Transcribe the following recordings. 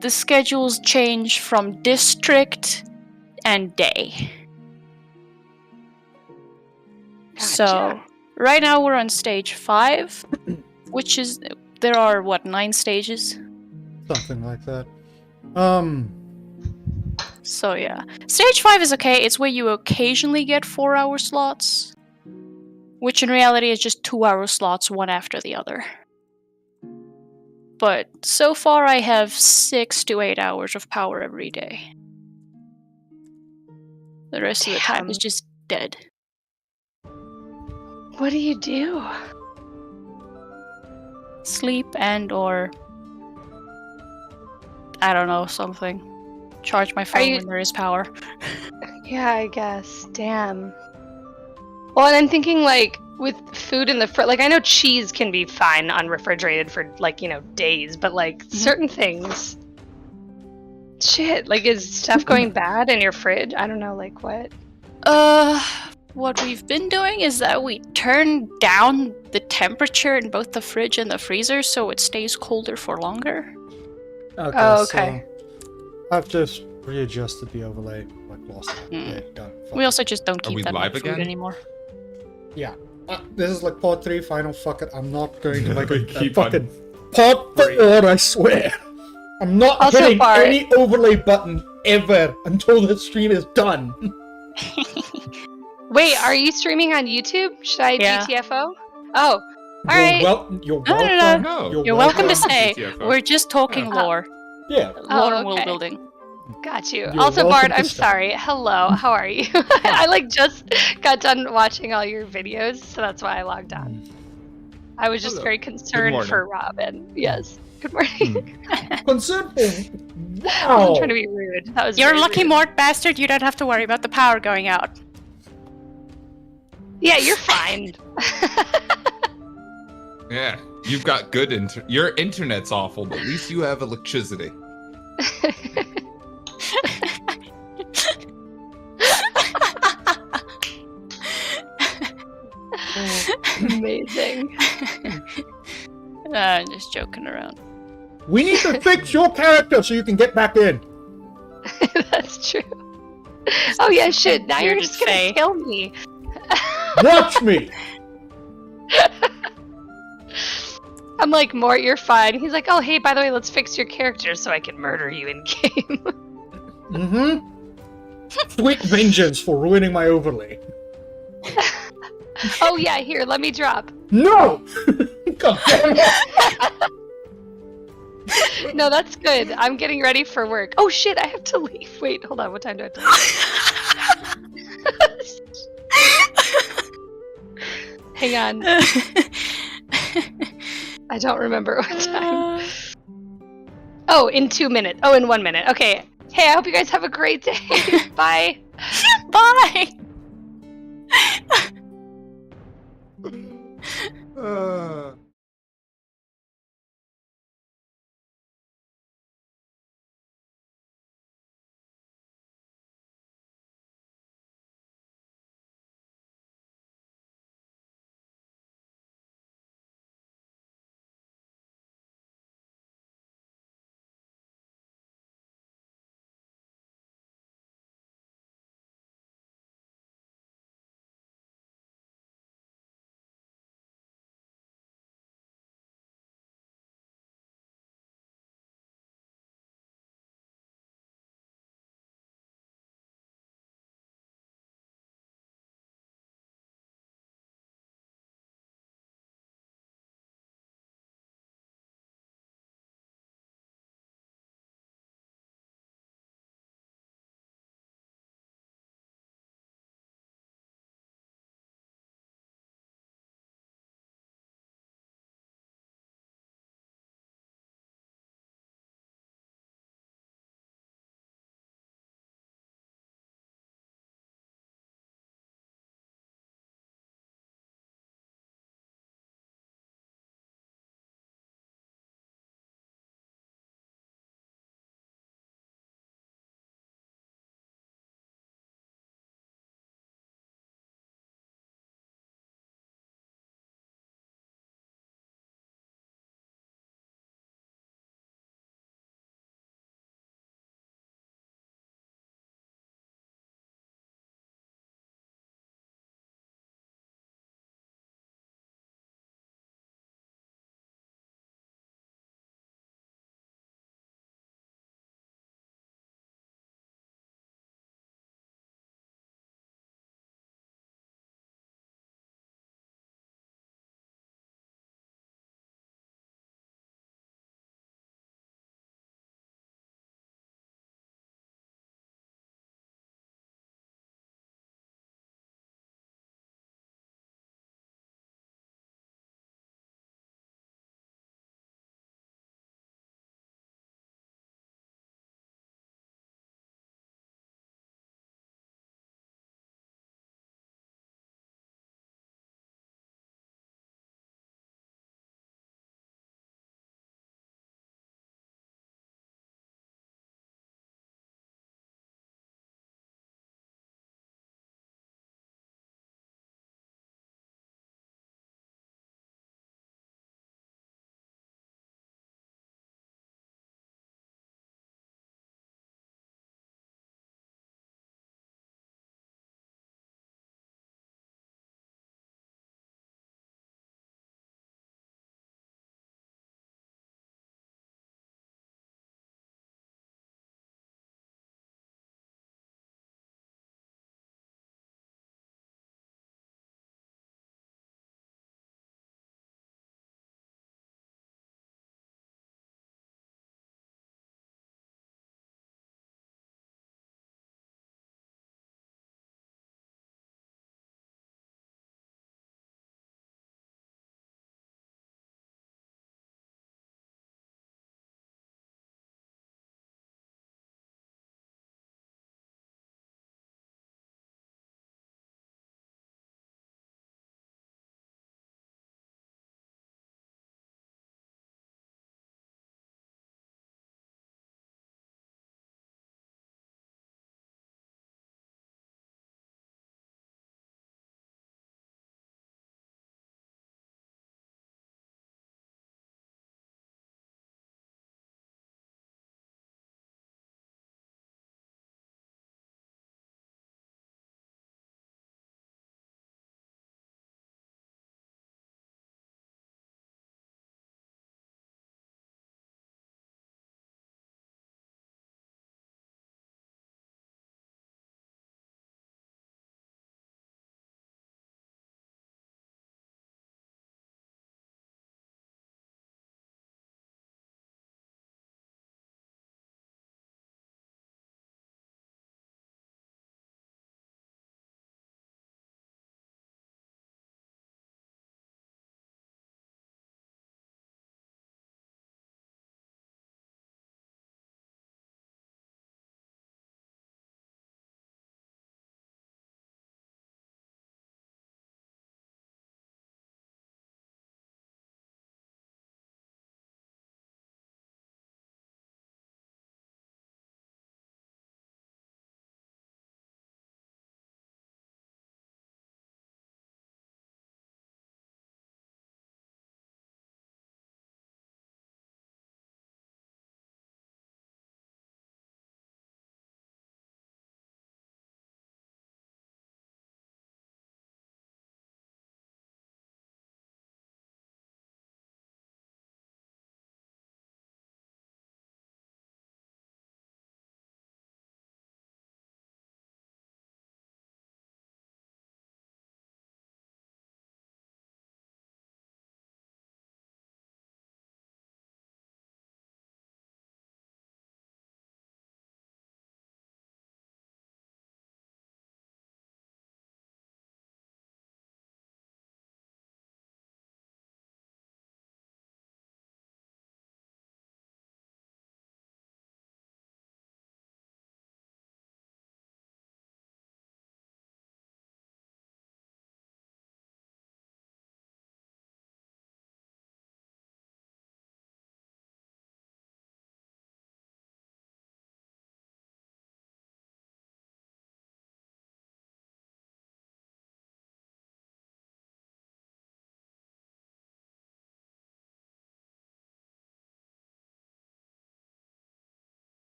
the schedules change from district and day. Gotcha. So, right now we're on stage 5, which is... There are, 9 stages? Something like that. So yeah. Stage 5 is okay, it's where you occasionally get 4-hour slots. Which in reality is just 2-hour slots, one after the other. But so far I have 6 to 8 hours of power every day. The rest of the time is just dead. What do you do? Sleep and or... I don't know, something. Charge my phone when there is power. Yeah, I guess. Damn. Well, and I'm thinking, like, with food in the fridge, like, I know cheese can be fine unrefrigerated for, like, days, but, like, certain things... Shit, like, is stuff going bad in your fridge? I don't know, like, what? What we've been doing is that we turn down the temperature in both the fridge and the freezer so it stays colder for longer. Okay, Oh, okay. So I've just readjusted the overlay like last time. Yeah, done. We also just don't keep that much food again? anymore. Yeah. This is like part 3, final fuck it. I'm not going to make a Keep fucking part 4, I swear. I'm not Also, hitting Bart- any overlay button ever until the stream is done. Wait, are you streaming on YouTube? Should I Yeah. GTFO? Oh, alright. You're No, welcome. No. You're welcome to welcome. say, GTFO. we're just talking Yeah. lore. Yeah. Lore and world okay. building. Got you. You're Also, welcome Bart, to I'm start. sorry. Hello, how are you? I like just got done watching all your videos, so that's why I logged on. I was just Hello. very concerned morning. for Robin. Yes. Good morning. Concerned for... I Wow. wasn't trying to be rude. That was You're very lucky, rude. Mort bastard, you don't have to worry about the power going out. Yeah, you're fine. Yeah, you've got good your internet's awful, but at least you have electricity. Amazing. I'm just joking around. We need to fix your character so you can get back in. That's true. Oh yeah, shit. Now you're Bearded just gonna fae. kill me. Watch me. I'm like, Mort, you're fine. He's like, oh, hey, by the way, let's fix your character so I can murder you in game. Sweet vengeance for ruining my overlay. Oh yeah, here, let me drop. No! God damn it. No, that's good. I'm getting ready for work. Oh shit, I have to leave. Wait, hold on. What time do I have to leave? Hang on. I don't remember what time. Oh, in 2 minutes. Oh, in 1 minute. Okay. Hey, I hope you guys have a great day. Bye. Bye!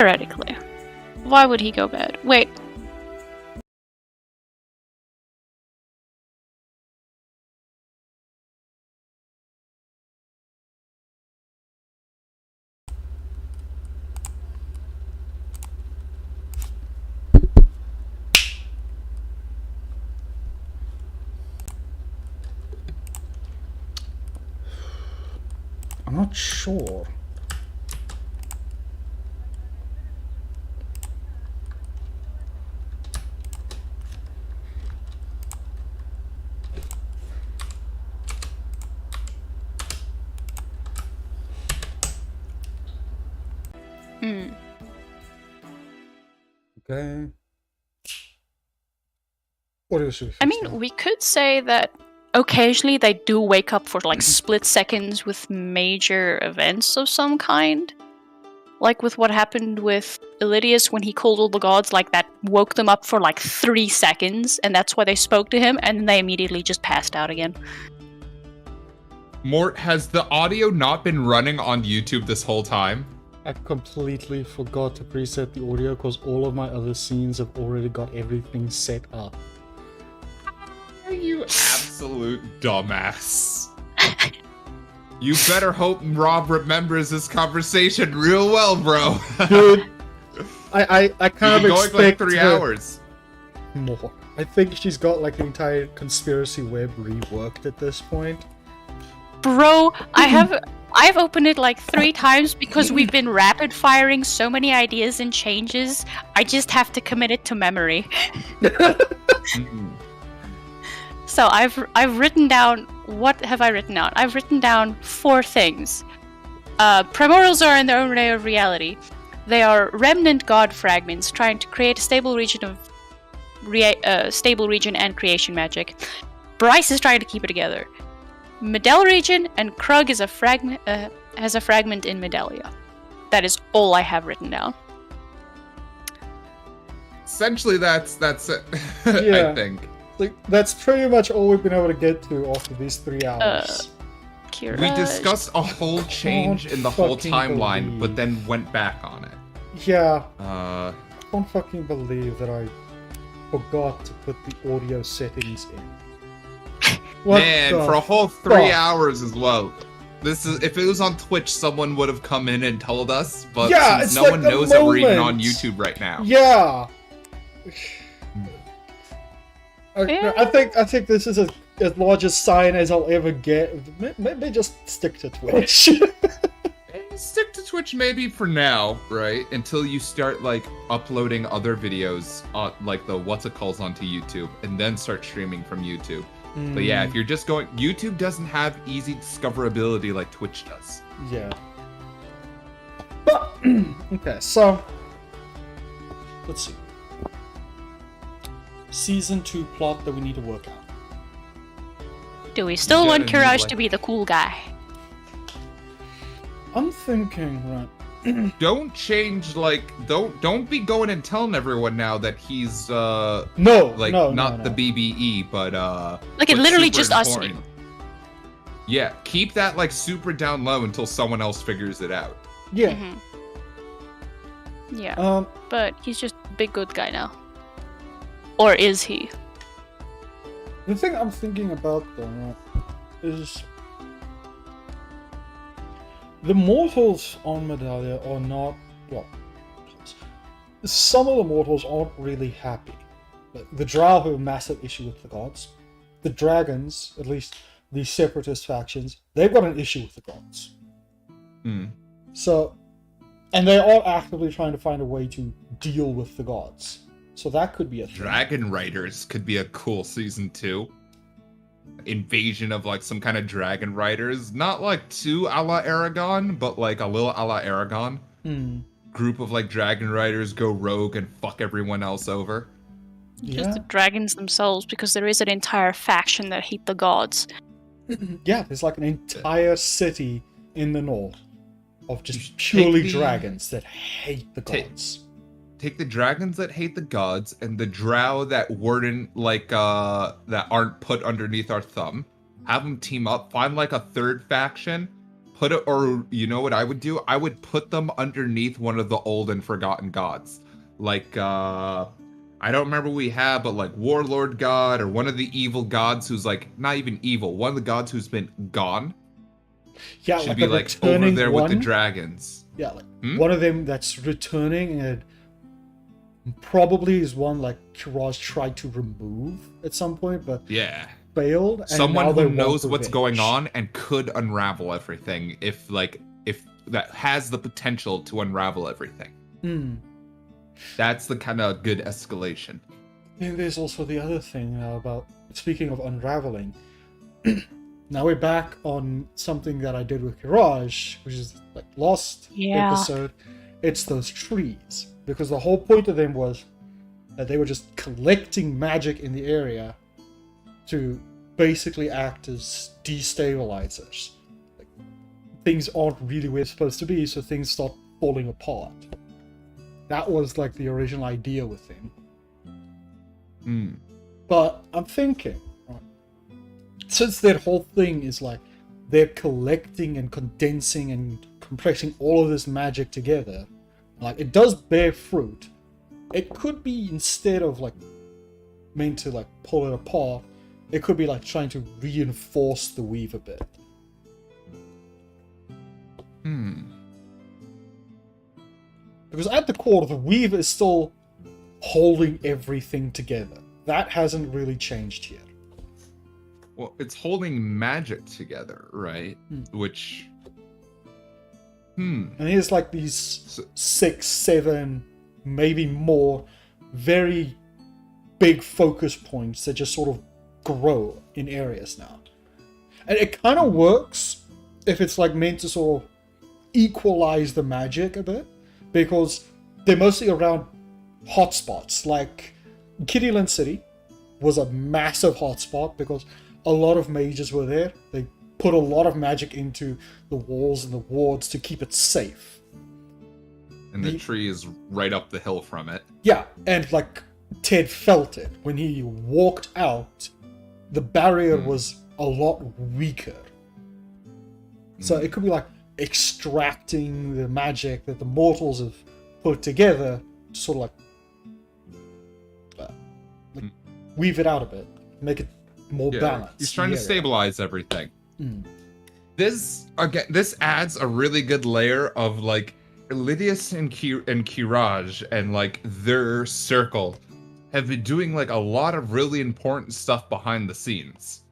Theoretically. Why would he go bad? Wait. I'm not sure. Okay. What else should we fix I mean, now? we could say that occasionally they do wake up for like split seconds with major events of some kind. Like with what happened with Elydius when he called all the gods, like that woke them up for like 3 seconds, and that's why they spoke to him, and then they immediately just passed out again. Mort, has the audio not been running on YouTube this whole time? I completely forgot to preset the audio because all of my other scenes have already got everything set up. You absolute dumbass. You better hope Rob remembers this conversation real well, bro. Dude, I kind of going expect like 3 hours. more. I think she's got like the entire conspiracy web reworked at this point. Bro, I've opened it like 3 times because we've been rapid firing so many ideas and changes. I just have to commit it to memory. So I've written down, what have I written down? I've written down 4 things. Primordials are in their own ray of reality. They are remnant god fragments trying to create a stable region of stable region and creation magic. Bryce is trying to keep it together. Medell region and Krug is a fragment has a fragment in Midalia. That is all I have written down. Essentially, that's it. Yeah. I think. Like, that's pretty much all we've been able to get to after these 3 hours. Kira, We discussed a whole change in the whole fucking timeline, believe. but then went back on it. Yeah, Uh, I can't fucking believe that I forgot to put the audio settings in. What man, the for a whole 3 fuck? hours as well. This is if it was on Twitch, someone would have come in and told us, but Yeah, since it's no like one the knows that we're even on moment. YouTube right now. Yeah. Yeah. I think this is as large a sign as I'll ever get. Maybe just stick to Twitch. Stick to Twitch maybe for now, right? Until you start like uploading other videos on like the what's it calls onto YouTube, and then start streaming from YouTube. But yeah, if you're just going, YouTube doesn't have easy discoverability like Twitch does. Yeah. Okay, so let's see. Season 2 plot that we need to work out. do we still You want gotta need, Courage like- to be the cool guy? I'm thinking, right? Don't change like don't be going and telling everyone now that he's No, not the BBE, but Like, it but literally super just us important. Yeah, keep that like super down low until someone else figures it out. Yeah. Mhm. Yeah, but he's just a big good guy now. Or is he? The thing I'm thinking about though, right, is the mortals on Medalia are not, well, some of the mortals aren't really happy. Like, the Drow have a massive issue with the gods. The dragons, at least the separatist factions, they've got an issue with the gods. Hmm. So, and they are actively trying to find a way to deal with the gods. So that could be a thing. Dragon Riders could be a cool season 2. Invasion of like some kind of dragon riders, not like too a la Aragon, but like a little a la Aragon. Group of like dragon riders go rogue and fuck everyone else over. Just the dragons themselves, because there is an entire faction that hate the gods. Yeah, there's like an entire city in the north of just Take purely the- dragons that hate the Take- gods. Take the dragons that hate the gods and the drow that weren't like that aren't put underneath our thumb. Have them team up, find like a third faction, or you know what I would do? I would put them underneath one of the old and forgotten gods. Like, I don't remember what we have, but like Warlord God or one of the evil gods who's like, not even evil, one of the gods who's been gone. Yeah, Should like be a like over returning there one. with the dragons. Yeah, like one of them that's returning, and probably is one like Kiraj tried to remove at some point, but Yeah. failed. And Someone now they who want knows what's revenge. going on and could unravel everything if that has the potential to unravel everything. Mm. That's the kind of good escalation. And there's also the other thing about, speaking of unraveling, now we're back on something that I did with Kiraj, which is like last episode. It's those trees. Because the whole point of them was that they were just collecting magic in the area to basically act as destabilizers. Like, things aren't really where they're supposed to be, so things start falling apart. That was like the original idea with them. But I'm thinking, right, since that whole thing is like they're collecting and condensing and compressing all of this magic together, like it does bear fruit. It could be, instead of like meant to like pull it apart, it could be like trying to reinforce the weave a bit. Because at the core, the weave is still holding everything together. That hasn't really changed yet. Well, it's holding magic together, right? Which... And here's like these 6, 7, maybe more very big focus points that just sort of grow in areas now. And it kind of works if it's like meant to sort of equalize the magic a bit, because they're mostly around hotspots. Like Midialian City was a massive hotspot because a lot of mages were there. They put a lot of magic into the walls and the wards to keep it safe. And the tree is right up the hill from it. Yeah, and like Ted felt it. When he walked out, the barrier was a lot weaker. So it could be like extracting the magic that the mortals have put together to sort of like weave it out a bit, make it more balanced. He's trying to stabilize everything. This adds a really good layer of like Lydius and Kiraj and like their circle have been doing like a lot of really important stuff behind the scenes.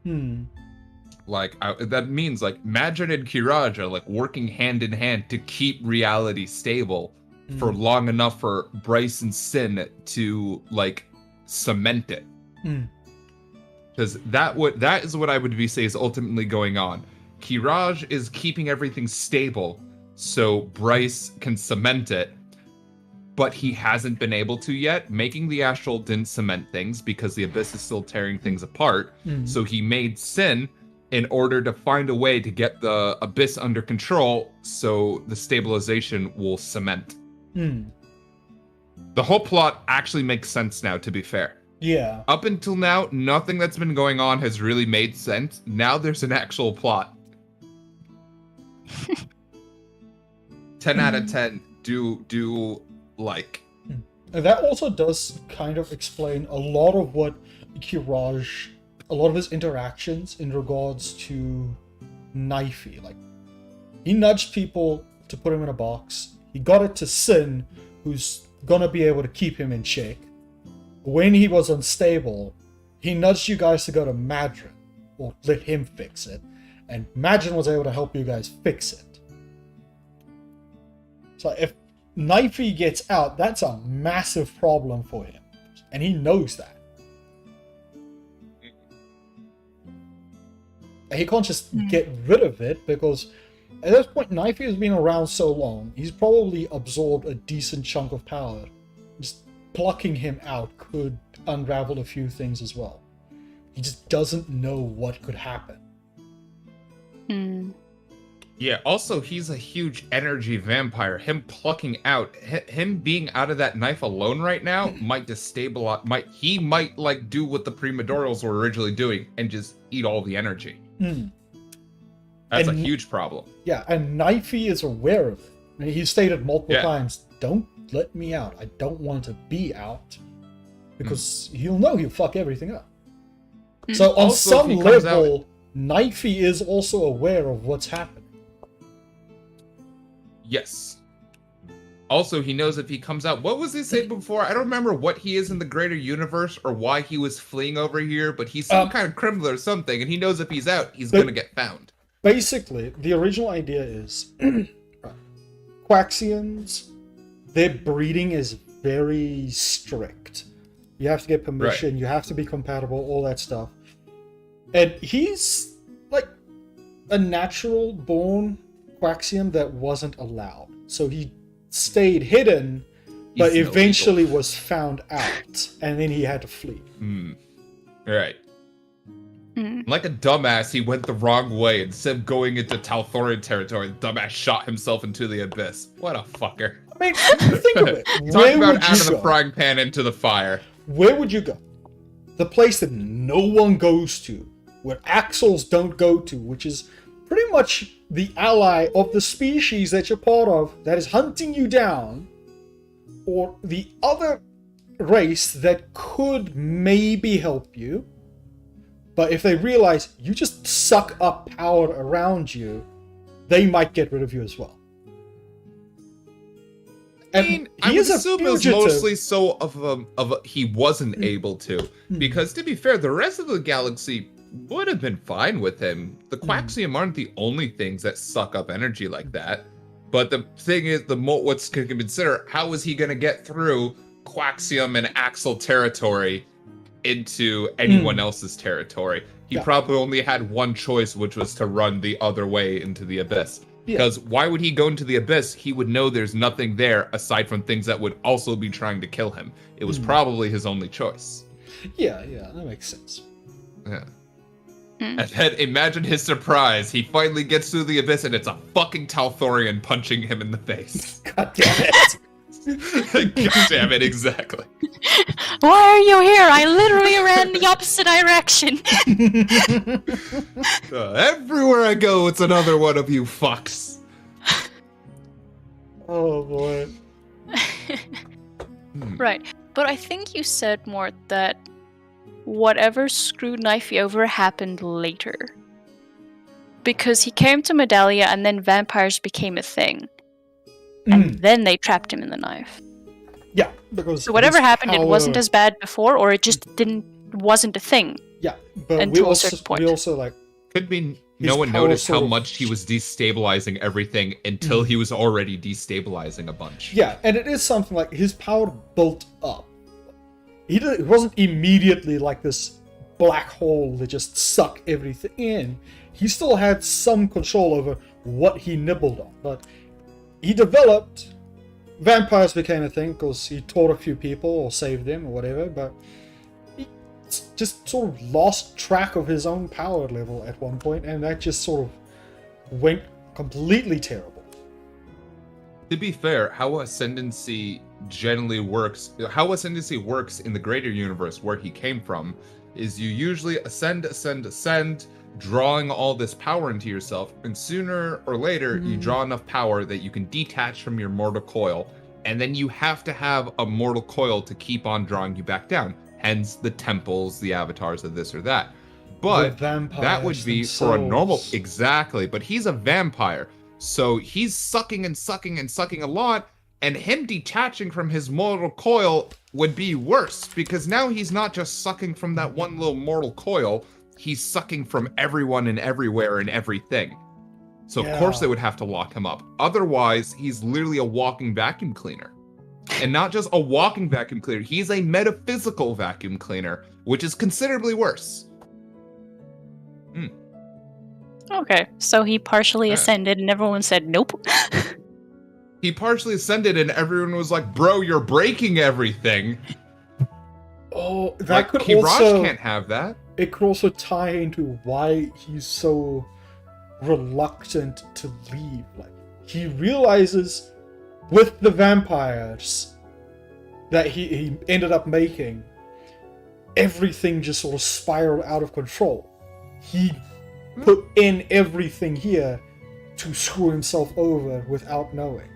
Like that means like Madrin and Kiraj are like working hand in hand to keep reality stable for long enough for Bryce and Sin to like cement it. Because that is what I would say is ultimately going on. Kiraj is keeping everything stable so Bryce can cement it, but he hasn't been able to yet. Making the Astral didn't cement things because the Abyss is still tearing things apart. So he made Sin in order to find a way to get the Abyss under control so the stabilization will cement. The whole plot actually makes sense now, to be fair. Yeah. Up until now, nothing that's been going on has really made sense. Now there's an actual plot. 10 out of 10 do like. And that also does kind of explain a lot of what Kiraj, a lot of his interactions in regards to Knifey. Like, he nudged people to put him in a box. He got it to Sin, who's gonna be able to keep him in check. When he was unstable, he nudged you guys to go to Madrin, or let him fix it. And Madrin was able to help you guys fix it. So if Knifey gets out, that's a massive problem for him. And he knows that. And he can't just get rid of it, because at this point, Knifey has been around so long, he's probably absorbed a decent chunk of power. Just plucking him out could unravel a few things as well. He just doesn't know what could happen. Yeah, also, he's a huge energy vampire. Him plucking out, him being out of that knife alone right now might destabilize, he might like do what the Primordials were originally doing and just eat all the energy. That's a And- huge problem. Yeah, and Knifey is aware of it. I mean, he's stated multiple Yeah. times, don't let me out. I don't want to be out. Because he'll know he'll fuck everything up. So on Also, if some he comes level, Knifey is also aware of what's happening. Yes. Also, he knows if he comes out. What was he saying before? I don't remember what he is in the greater universe or why he was fleeing over here, but he's some kind of criminal or something, and he knows if he's out, he's gonna get found. Basically, the original idea is Quaxians, their breeding is very strict. You have to get permission, you have to be compatible, all that stuff. And he's like a natural born Quaxian that wasn't allowed. So he stayed hidden, but He's eventually was found out, and then he had to flee. Right. Like a dumbass, he went the wrong way. Instead of going into Talthorian territory, the dumbass shot himself into the abyss. What a fucker. I mean, think of it. Talk Where about would out you of the go? frying pan into the fire. Where would you go? The place that no one goes to, where Axels don't go to, which is pretty much the ally of the species that you're part of that is hunting you down, or the other race that could maybe help you, but if they realize you just suck up power around you, they might get rid of you as well. I mean, I he would is a assume it was fugitive. mostly so of a he wasn't able to. Because to be fair, the rest of the galaxy would have been fine with him. The Quaxium aren't the only things that suck up energy like that. But the thing is, what's to consider, how is he going to get through Quaxium and Axel territory into anyone else's territory? He probably only had one choice, which was to run the other way into the abyss. Because why would he go into the abyss? He would know there's nothing there aside from things that would also be trying to kill him. It was probably his only choice. Yeah, that makes sense. Yeah. And then imagine his surprise. He finally gets through the abyss and it's a fucking Talthorian punching him in the face. God damn it. God damn it, exactly. Why are you here? I literally ran the opposite direction. Everywhere I go, it's another one of you fucks. Oh boy. Right. But I think you said more that whatever screwed Knifey over happened later. Because he came to Midalia and then vampires became a thing. And then they trapped him in the knife. Yeah, because So whatever his happened, it wasn't power- as bad before, or it just wasn't a thing. Yeah, but until a certain point. we also like Could be His no one power noticed how sort of- much he was destabilizing everything until he was already destabilizing a bunch. yeah, and it is something like his power built up. It wasn't immediately like this black hole that just sucked everything in. He still had some control over what he nibbled on, but he developed. Vampires became a thing because he taught a few people or saved them or whatever, but he just sort of lost track of his own power level at one point, and that just sort of went completely terrible. To be fair, how ascendancy generally works, how ascendancy works in the greater universe where he came from, is you usually ascend, drawing all this power into yourself, and sooner or later you draw enough power that you can detach from your mortal coil, and then you have to have a mortal coil to keep on drawing you back down. Hence the temples, the avatars of this or that. But that would be for a normal... themselves. Exactly, but he's a vampire. So he's sucking and sucking and sucking a lot, and him detaching from his mortal coil would be worse, because now he's not just sucking from that one little mortal coil, he's sucking from everyone and everywhere and everything. So of course they would have to lock him up. Otherwise, he's literally a walking vacuum cleaner. And not just a walking vacuum cleaner, he's a metaphysical vacuum cleaner, which is considerably worse. Okay, so he partially Yeah. ascended and everyone said nope. He partially ascended and everyone was like, bro, you're breaking everything. Oh, that Like, could Kiraj also can't have that. it could also tie into why he's so reluctant to leave. Like he realizes with the vampires that he ended up making, everything just sort of spiraled out of control. He put in everything here to screw himself over without knowing.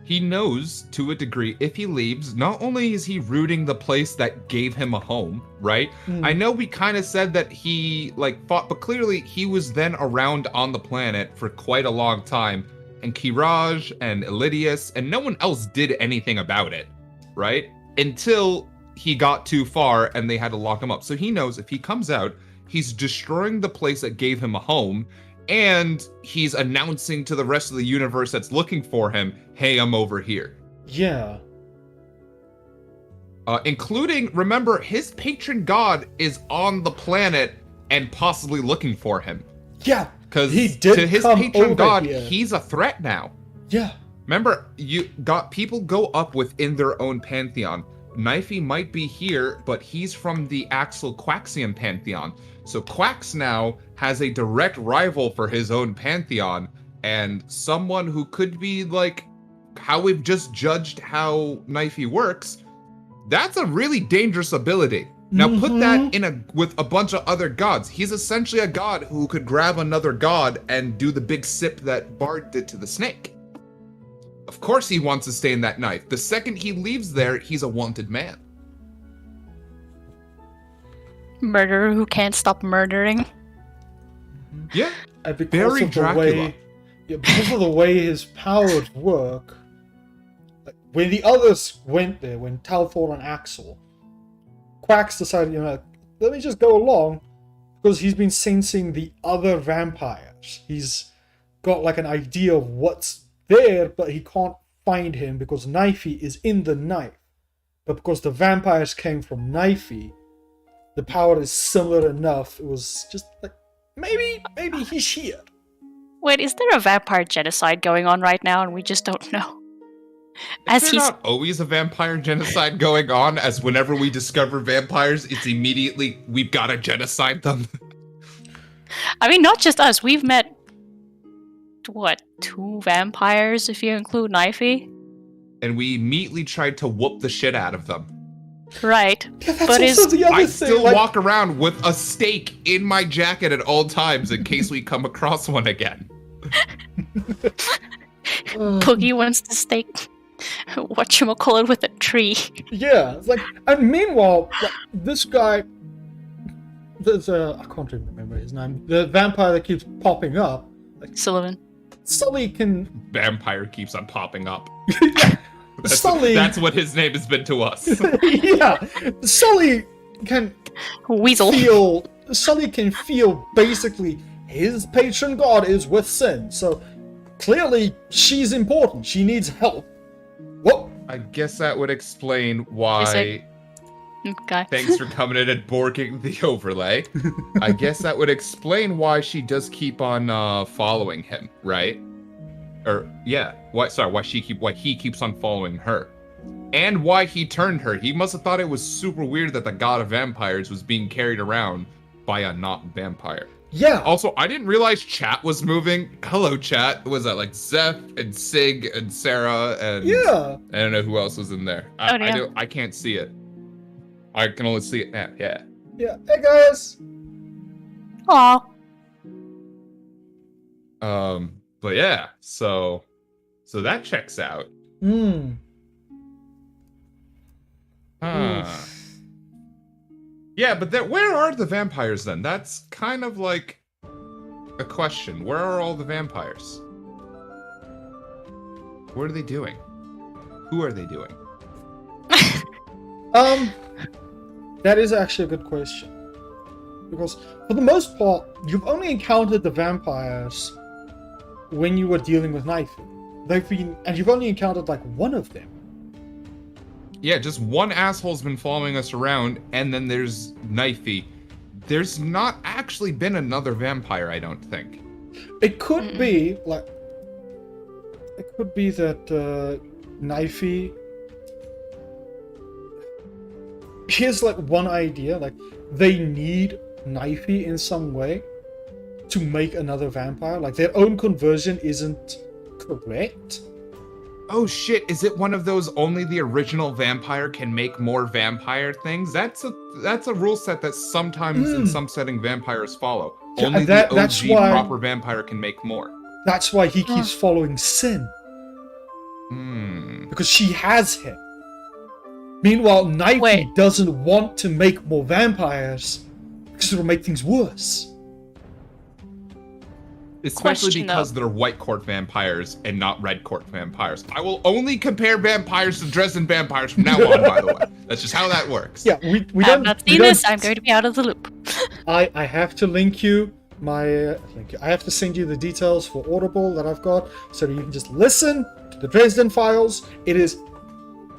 He knows, to a degree, if he leaves, not only is he rooting the place that gave him a home, right? I know we kind of said that he, fought, but clearly he was then around on the planet for quite a long time, and Kiraj and Elidius, and no one else did anything about it, right? Until he got too far and they had to lock him up. So he knows if he comes out, he's destroying the place that gave him a home, and he's announcing to the rest of the universe that's looking for him, hey, I'm over here. Yeah. Including, remember, his patron god is on the planet and possibly looking for him. Yeah. Because he did to his come patron over god, here. he's a threat now. Yeah. Remember, you got people go up within their own pantheon. Knifey might be here, but he's from the Axel Quaxian pantheon. So Quax now has a direct rival for his own pantheon, and someone who could be how we've just judged how Knifey works. That's a really dangerous ability. Now put that with a bunch of other gods. He's essentially a god who could grab another god and do the big sip that Bard did to the snake. Of course he wants to stay in that knife. The second he leaves there, he's a wanted man. Murderer who can't stop murdering. Yeah, And because very of the Dracula. because of the way his powers work, when the others went there, when Talthor and Axel, Quax decided, let me just go along, because he's been sensing the other vampires. He's got an idea of what's there, but he can't find him because Knifey is in the knife. But because the vampires came from Knifey, the power is similar enough. It was just maybe he's here. Wait, is there a vampire genocide going on right now and we just don't know? Is there not always a vampire genocide going on, as whenever we discover vampires, it's immediately, we've got to genocide them? I mean, not just us. We've met, 2 vampires if you include Knifey? And we immediately tried to whoop the shit out of them. Right. Yeah, that's But also the other I thing. still walk around with a stake in my jacket at all times in case we come across one again. Poogie wants to stake whatchamacallit with a tree. Yeah, it's and meanwhile, this guy, there's I can't even remember his name. The vampire that keeps popping up. Sullivan. Sully can. Vampire keeps on popping up. Sully. That's what his name has been to us. Yeah, Sully can Weasel. feel. Sully can feel basically his patron god is with Sin, so clearly she's important. She needs help. What? I guess that would explain why. Okay. Thanks for coming in and borking the overlay. I guess that would explain why she does keep on following him, right? Or yeah, why he keeps on following her, and why he turned her. He must have thought it was super weird that the god of vampires was being carried around by a not vampire. Yeah. Also, I didn't realize chat was moving. Hello, chat. Was that Zeph and Sig and Sarah and Yeah. I don't know who else was in there. I can't see it. I can only see it now. Yeah. Yeah. Hey guys. Aw. But yeah, so that checks out. Hmm. Yeah, but where are the vampires then? That's kind of like a question. Where are all the vampires? What are they doing? Who are they doing? That is actually a good question. Because for the most part, you've only encountered the vampires when you were dealing with Knifey. And you've only encountered one of them. Yeah, just one asshole's been following us around, and then there's Knifey. There's not actually been another vampire, I don't think. It could be that Knifey. Here's one idea, they need Knifey in some way to make another vampire. Their own conversion isn't correct. Oh shit, is it one of those only the original vampire can make more vampire things? That's a rule set that sometimes in some setting vampires follow. Yeah, Only that's the OG why- proper vampire can make more. That's why he keeps following Sin. Because she has him. Meanwhile, Knifey Wait. doesn't want to make more vampires because it'll make things worse. Especially Question, because though. they're white court vampires and not red court vampires. I will only compare vampires to Dresden vampires from now on, by the way. That's just how that works. Yeah, we I don't. have not we seen don't- this. I'm going to be out of the loop. I have to link you my link. I have to send you the details for Audible that I've got so that you can just listen to the Dresden Files. It is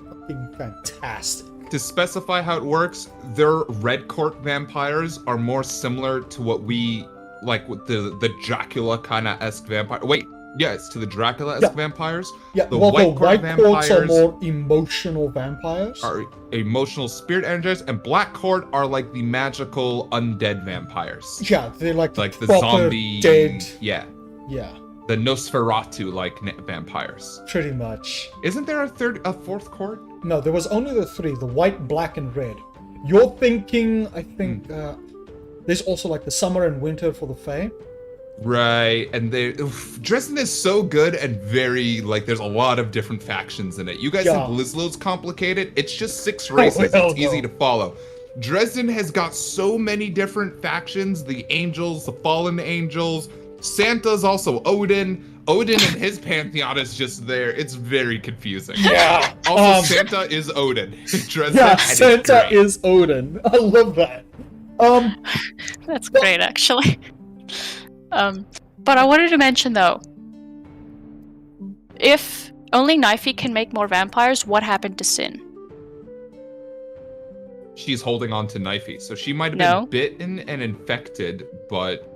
fucking fantastic. To specify how it works, their red court vampires are more similar to what we like with the Dracula kind of esque vampire. Wait, yes, to the Dracula esque Yeah. vampires. Yeah, The while white the court white courts are vampires more emotional vampires. are emotional spirit energized, and black court are like the magical undead vampires. Yeah, they're like Like the proper zombie, dead. yeah, Yeah, the Nosferatu like vampires. pretty much. Isn't there a fourth court? No, there was only the three: the white, black, and red. You're thinking, I think, there's also like the summer and winter for the Fae. Right, and Dresden is so good and very like there's a lot of different factions in it. You guys Yeah. think Lislow's complicated? It's just 6 races. hell It's easy no. to follow. Dresden has got so many different factions: the angels, the fallen angels. Santa's also Odin. Odin and his pantheon is just there. It's very confusing. Yeah. Also, Santa is Odin. Dresden, Yeah, and it's Santa great. is Odin. I love that. That's great, actually. But I wanted to mention though, if only Knifey can make more vampires, what happened to Sin? She's holding on to Knifey, so she might have No. been bitten and infected, but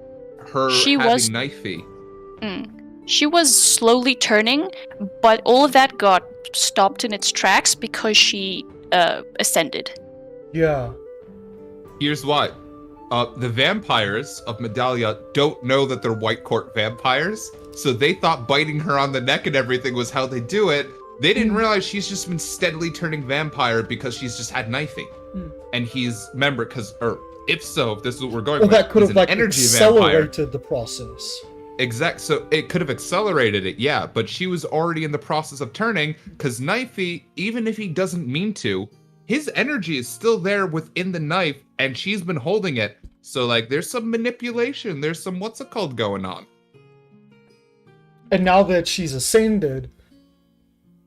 her She having was- Knifey. She was slowly turning, but all of that got stopped in its tracks because she ascended. Yeah. Here's what. The vampires of Midalia don't know that they're white court vampires, so they thought biting her on the neck and everything was how they do it. They didn't realize she's just been steadily turning vampire because she's just had Knifey. And he's, remember, if so, if this is what we're going Well, with, that could he's have an like energy vampire. accelerated the process. Exact. So it could have accelerated it, yeah. But she was already in the process of turning, because Knifey, even if he doesn't mean to, his energy is still there within the knife, and she's been holding it. So like, there's some manipulation. There's some what's it called going on. And now that she's ascended,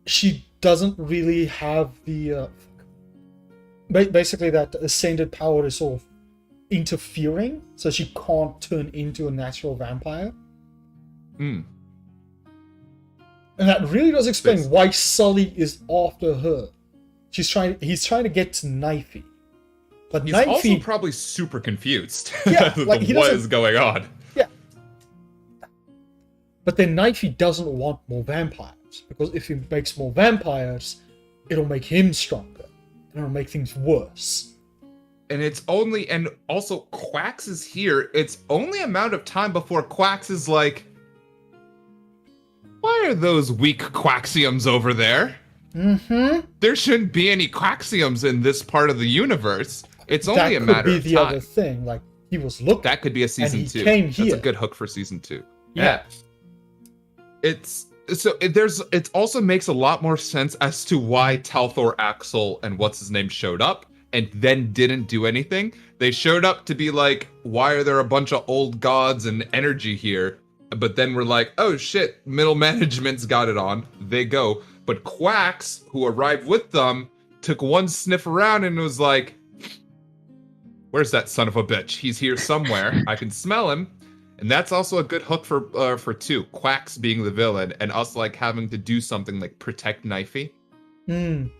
she doesn't really have the basically that ascended power is sort of interfering, so she can't turn into a natural vampire. Hmm. And that really does explain This- why Sully is after her. He's trying to get to Knifey. But He's also Knifey, probably super confused. Yeah, like, he what doesn't- is going on? but then Knifey doesn't want more vampires, because if he makes more vampires, it'll make him stronger. And it'll make things worse. And also Quax is here. It's only a matter of time before Quax is like, why are those weak Quaxiums over there? Mm-hmm. There shouldn't be any Quaxiums in this part of the universe. It's only a That matter could be of the time. other thing. Like, he was looking. That could be a season he 2. came That's here. a good hook for season 2. Yeah. It also makes a lot more sense as to why Talthor, Axel, and what's his name showed up and then didn't do anything. They showed up to be like, why are there a bunch of old gods and energy here? But then we're like, oh shit, middle management's got it on. They go. But Quax, who arrived with them, took one sniff around and was like, where's that son of a bitch? He's here somewhere. I can smell him. And that's also a good hook for 2. Quax being the villain and us like having to do something like protect Knifey. Mm.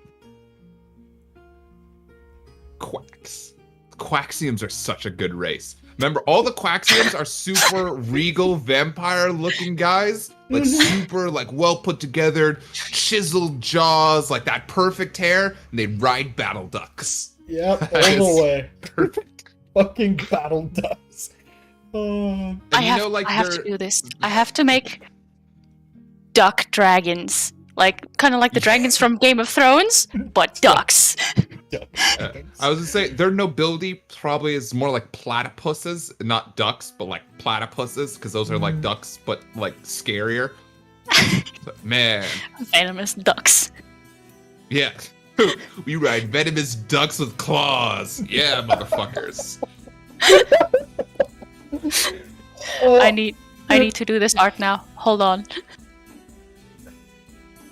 Quax. Quaxiums are such a good race. Remember, all the Quaxiums are super regal vampire-looking guys, like super like well put together, chiseled jaws, like that perfect hair, and they ride battle ducks. Yep, all That the is way. Perfect. Fucking battle ducks. And I have to they're- do this. I have to make duck dragons. Like, kind of like the dragons from Game of Thrones, but ducks. I was gonna say their nobility probably is more like platypuses, not ducks, but like platypuses, because those are like ducks, but like scarier. But, man, Venomous ducks. yeah, we ride venomous ducks with claws. Yeah, motherfuckers. I need to do this art now. Hold on.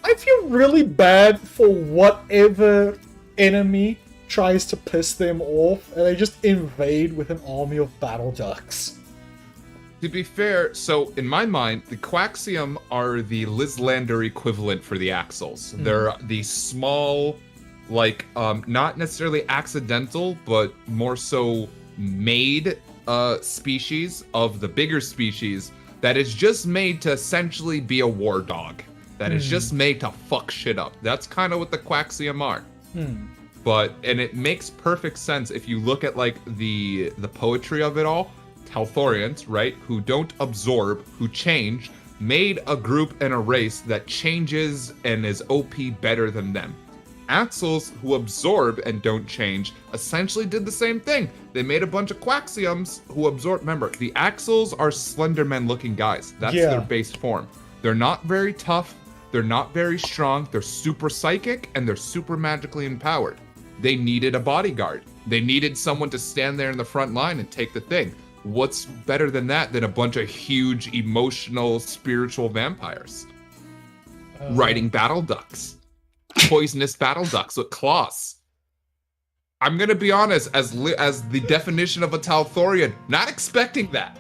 I feel really bad for whatever enemy tries to piss them off, and they just invade with an army of battle ducks. To be fair, so in my mind, the Quaxium are the Lislander equivalent for the Axles. They're the small, like, not necessarily accidental, but more so made species of the bigger species that is just made to essentially be a war dog. That is just made to fuck shit up. That's kind of what the Quaxium are. And it makes perfect sense if you look at like the poetry of it all. Talthorians, right, who don't absorb, who change, made a group and a race that changes and is OP better than them. Axles, who absorb and don't change, essentially did the same thing. They made a bunch of Quaxiums who absorb. Remember, the Axles are Slenderman looking guys. That's their base form. They're not very tough. They're not very strong. They're super psychic and they're super magically empowered. They needed a bodyguard. They needed someone to stand there in the front line and take the thing. What's better than that than a bunch of huge, emotional, spiritual vampires? Riding battle ducks. Poisonous battle ducks with claws. I'm gonna be honest, as the definition of a Talthorian, not expecting that.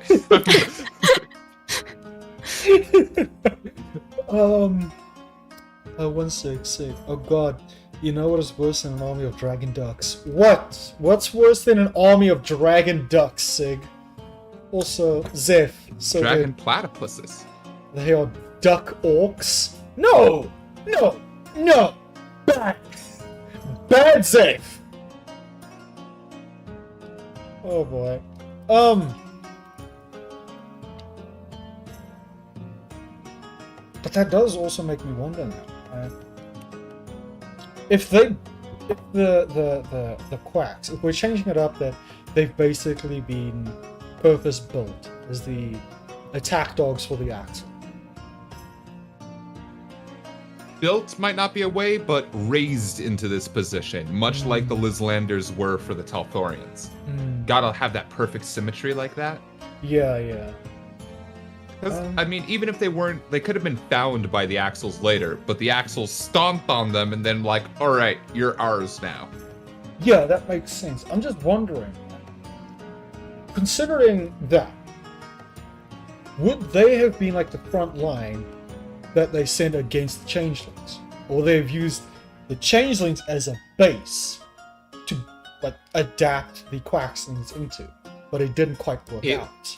166. Oh god. You know what is worse than an army of dragon ducks? What? What's worse than an army of dragon ducks, Sig? Also, Zeph. So Dragon platypuses. They are duck orcs? No! No! No! Bad! Bad Zeph! Oh boy. But that does also make me wonder now. If the quacks, if we're changing it up that they've basically been purpose built as the attack dogs for the Axle. Built might not be a way, but raised into this position, much like the Lislanders were for the Talthorians. Gotta have that perfect symmetry like that. Yeah. Because, I mean, even if they weren't, they could have been found by the Axles later, but the Axles stomped on them and then like, alright, you're ours now. Yeah, that makes sense. I'm just wondering, considering that, would they have been like the front line that they sent against the Changelings? Or they've used the Changelings as a base to like adapt the Quaxlings into, but it didn't quite work out.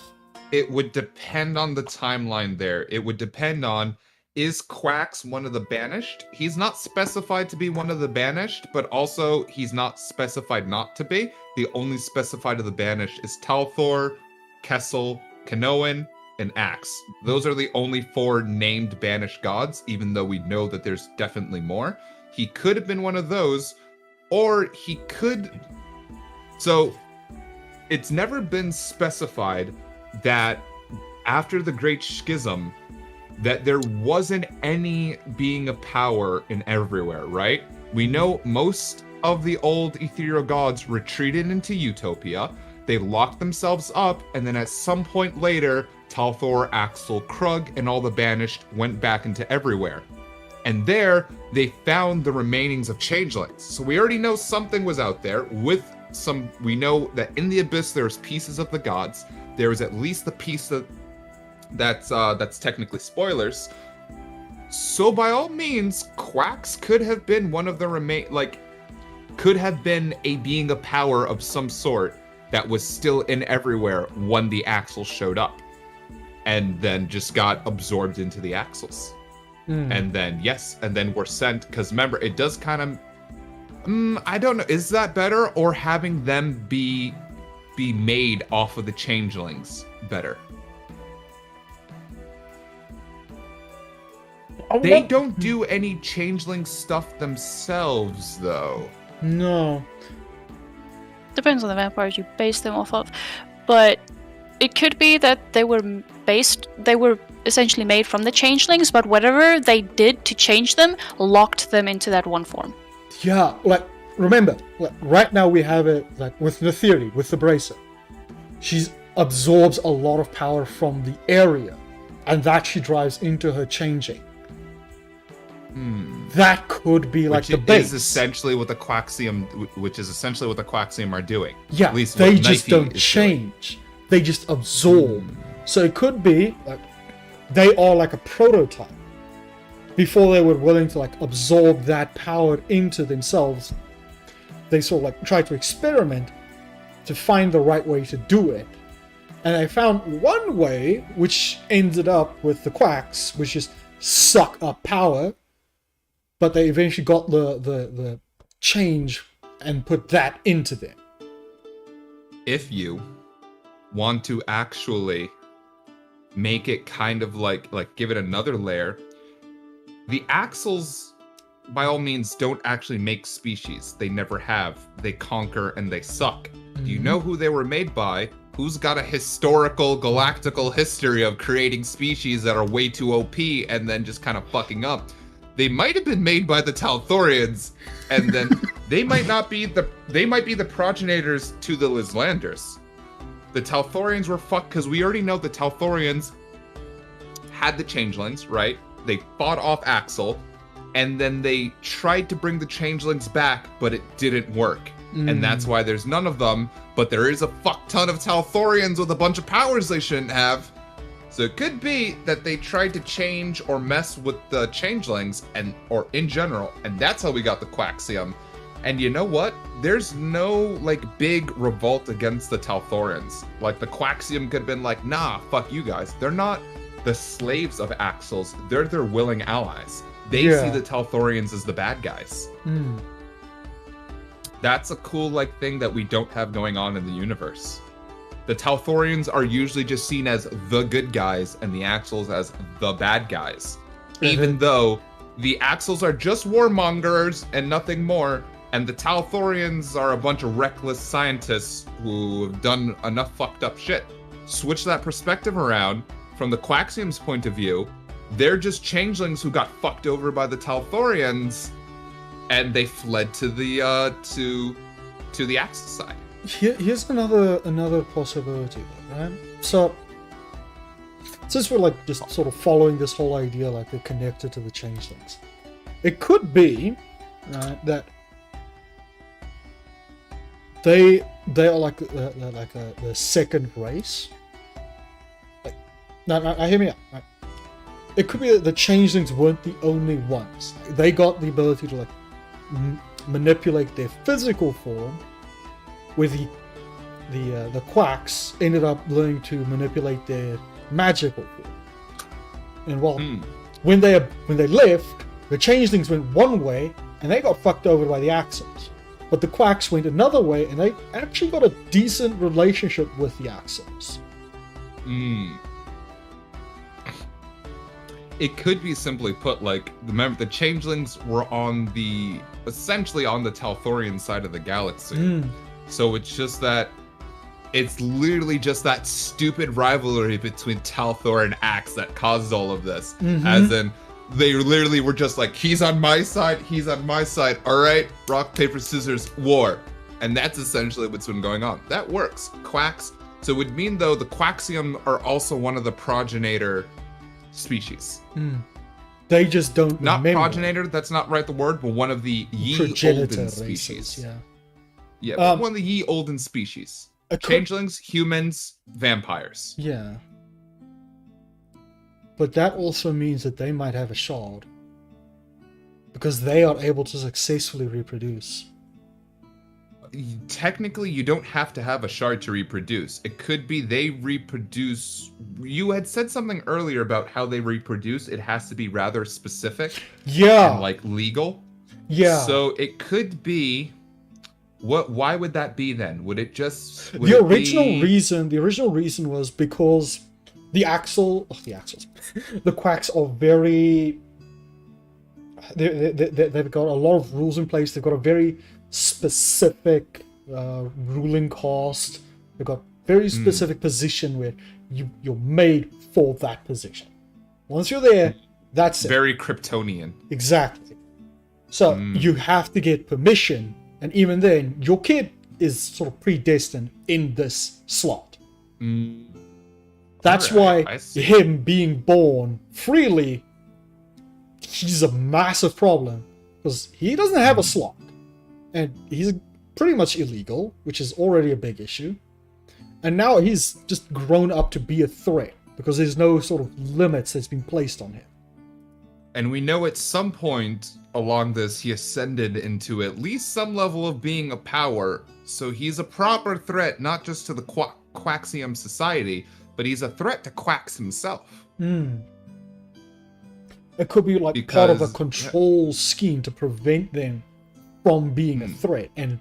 It would depend on the timeline there. It would depend on, is Quax one of the banished? He's not specified to be one of the banished, but also he's not specified not to be. The only specified of the banished is Talthor, Kessel, Kanoan, and Axe. Those are the only 4 named banished gods, even though we know that there's definitely more. He could have been one of those, or he could... So, it's never been specified that after the Great Schism, that there wasn't any being of power in everywhere, right? We know most of the old ethereal gods retreated into Utopia. They locked themselves up, and then at some point later, Talthor, Axel, Krug, and all the banished went back into everywhere. And there, they found the remainings of changelings. So we already know something was out there with some... We know that in the Abyss, there's pieces of the gods. There is at least the piece that's technically spoilers. So by all means, Quax could have been one of the could have been a being of power of some sort that was still in everywhere when the Axles showed up. And then just got absorbed into the Axles. And then were sent, because remember, it does kind of... I don't know, is that better, or having them be made off of the changelings better? They don't do any changeling stuff themselves, though. No. Depends on the vampires you base them off of. But it could be that they were essentially made from the changelings, but whatever they did to change them locked them into that one form. Yeah, like, remember, like, right now we have it, like, with the theory, with the bracer. She absorbs a lot of power from the area, and that she drives into her changing. That could be like the base. Which is essentially what the Quaxium are doing. Yeah, at least they what just Nike don't is change. They just absorb. So it could be like they are like a prototype before they were willing to like absorb that power into themselves. They sort of like try to experiment to find the right way to do it. And I found one way which ended up with the Quacks, which is suck up power. But they eventually got the change and put that into them. If you want to actually make it kind of like give it another layer, the Axles, by all means, don't actually make species. They never have. They conquer and they suck. Do you know who they were made by? Who's got a historical, galactical history of creating species that are way too OP and then just kind of fucking up? They might have been made by the Talthorians, and then they might be the progenitors to the Lyslanders. The Talthorians were fucked because we already know the Talthorians had the changelings, right? They fought off Axel, and then they tried to bring the changelings back, but it didn't work. And that's why there's none of them, but there is a fuck ton of Talthorians with a bunch of powers they shouldn't have. So it could be that they tried to change or mess with the changelings or in general, and that's how we got the Quaxium. And you know what? There's no like big revolt against the Talthorians. Like the Quaxium could have been like, nah, fuck you guys. They're not the slaves of Axles. They're their willing allies. They see the Talthorians as the bad guys. That's a cool like thing that we don't have going on in the universe. The Talthorians are usually just seen as the good guys and the Axles as the bad guys. Even though the Axles are just warmongers and nothing more, and the Talthorians are a bunch of reckless scientists who have done enough fucked up shit. Switch that perspective around, from the Quaxium's point of view, they're just changelings who got fucked over by the Talthorians, and they fled to the to the Axis side. Here's another possibility, right? So, since we're like just sort of following this whole idea, like they're connected to the changelings, it could be, right, that they are like the second race. Like, now hear me out. Right? It could be that the changelings weren't the only ones. They got the ability to like manipulate their physical form. Where the Quacks ended up learning to manipulate their magical form. And well, when they left, the changelings went one way and they got fucked over by the Axles. But the Quacks went another way and they actually got a decent relationship with the Axles. It could be simply put, like, remember the changelings were essentially on the Talthorian side of the galaxy. So it's just that, it's literally just that stupid rivalry between Talthor and Axe that caused all of this. As in, they literally were just like, he's on my side, alright, rock, paper, scissors, war. And that's essentially what's been going on. That works. Quacks. So it would mean, though, the Quaxium are also one of the progenitor species. They just don't Not remember. progenitor, that's not right the word, but one of the Progenitor olden races, species. yeah. Yeah, but one of the ye olden species. Changelings, humans, vampires. Yeah. But that also means that they might have a shard. Because they are able to successfully reproduce. Technically, you don't have to have a shard to reproduce. It could be they reproduce... You had said something earlier about how they reproduce. It has to be rather specific. Yeah. And, like, legal. Yeah. So it could be... Why would that be then? Would it just... The original reason was because the Quacks are very... They've got a lot of rules in place. They've got a very specific ruling caste. They've got very specific position where you're made for that position. Once you're there, that's it. Very Kryptonian. Exactly. So you have to get permission, and even then, your kid is sort of predestined in this slot. That's Alright, why I see. him being born freely, he's a massive problem, because he doesn't have a slot, and he's pretty much illegal, which is already a big issue. And now he's just grown up to be a threat, because there's no sort of limits that's been placed on him. And we know at some point along this, he ascended into at least some level of being a power. So he's a proper threat, not just to the Quaxium society, but he's a threat to Quax himself. It could be like part of a control scheme to prevent them from being a threat. And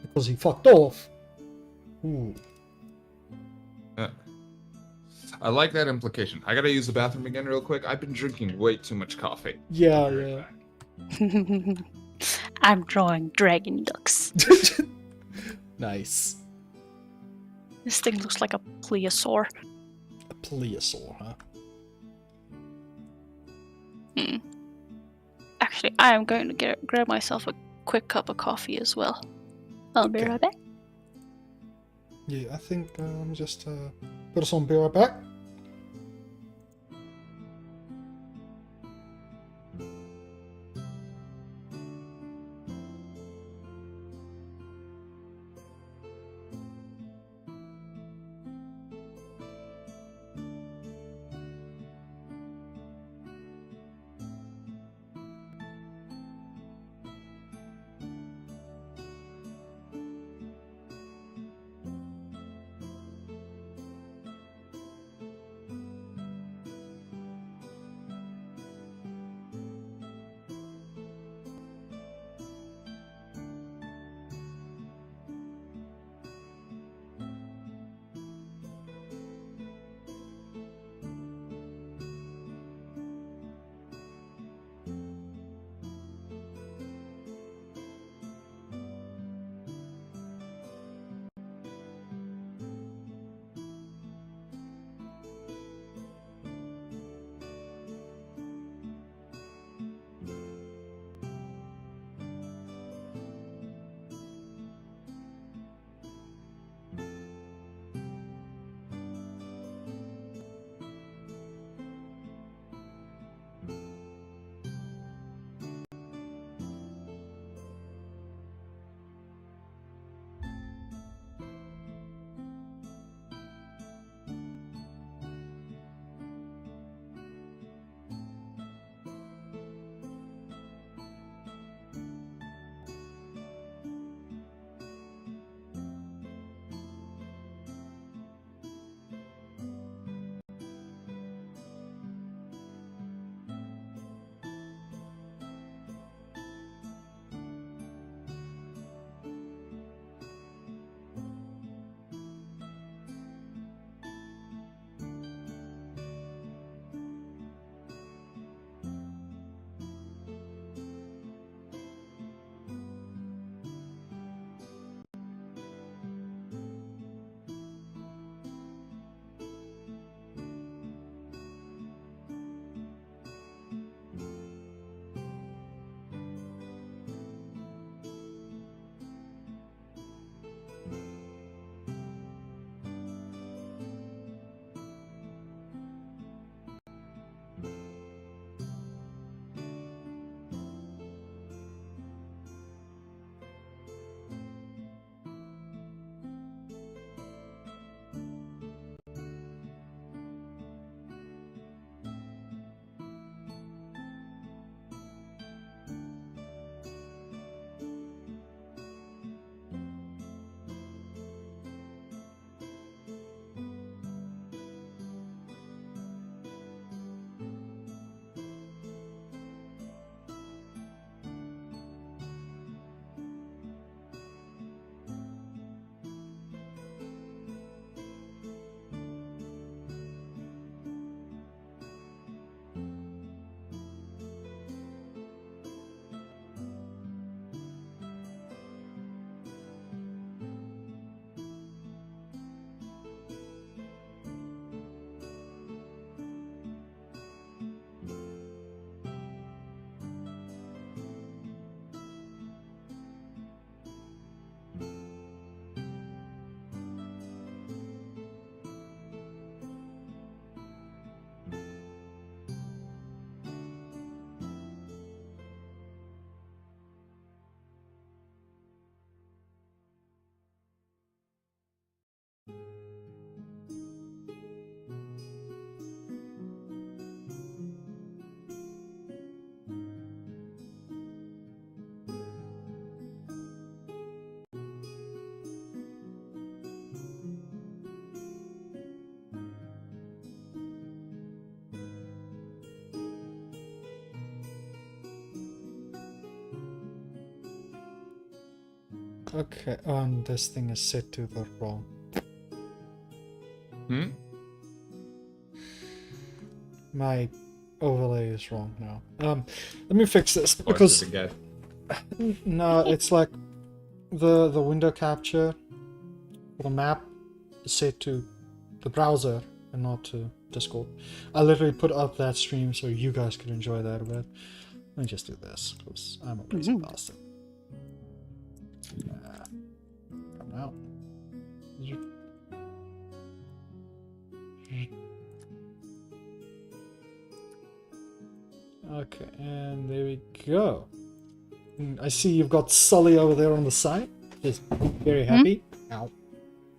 because he fucked off. Ooh. I like that implication. I gotta use the bathroom again real quick. I've been drinking way too much coffee. Yeah. I'm drawing dragon ducks. Nice. This thing looks like a plesiosaur. A plesiosaur, huh? Actually, I am going to grab myself a quick cup of coffee as well. I'll be right back. Yeah, I think just put us on be right back. Okay, and this thing is set to the wrong. My overlay is wrong now. Let me fix this because again. no, it's like the window capture for the map is set to the browser and not to Discord. I literally put up that stream so you guys could enjoy that a bit. Let me just do this because I'm a lazy bastard. Come out. Okay, and there we go. I see you've got Sully over there on the side. Just very happy. Ow.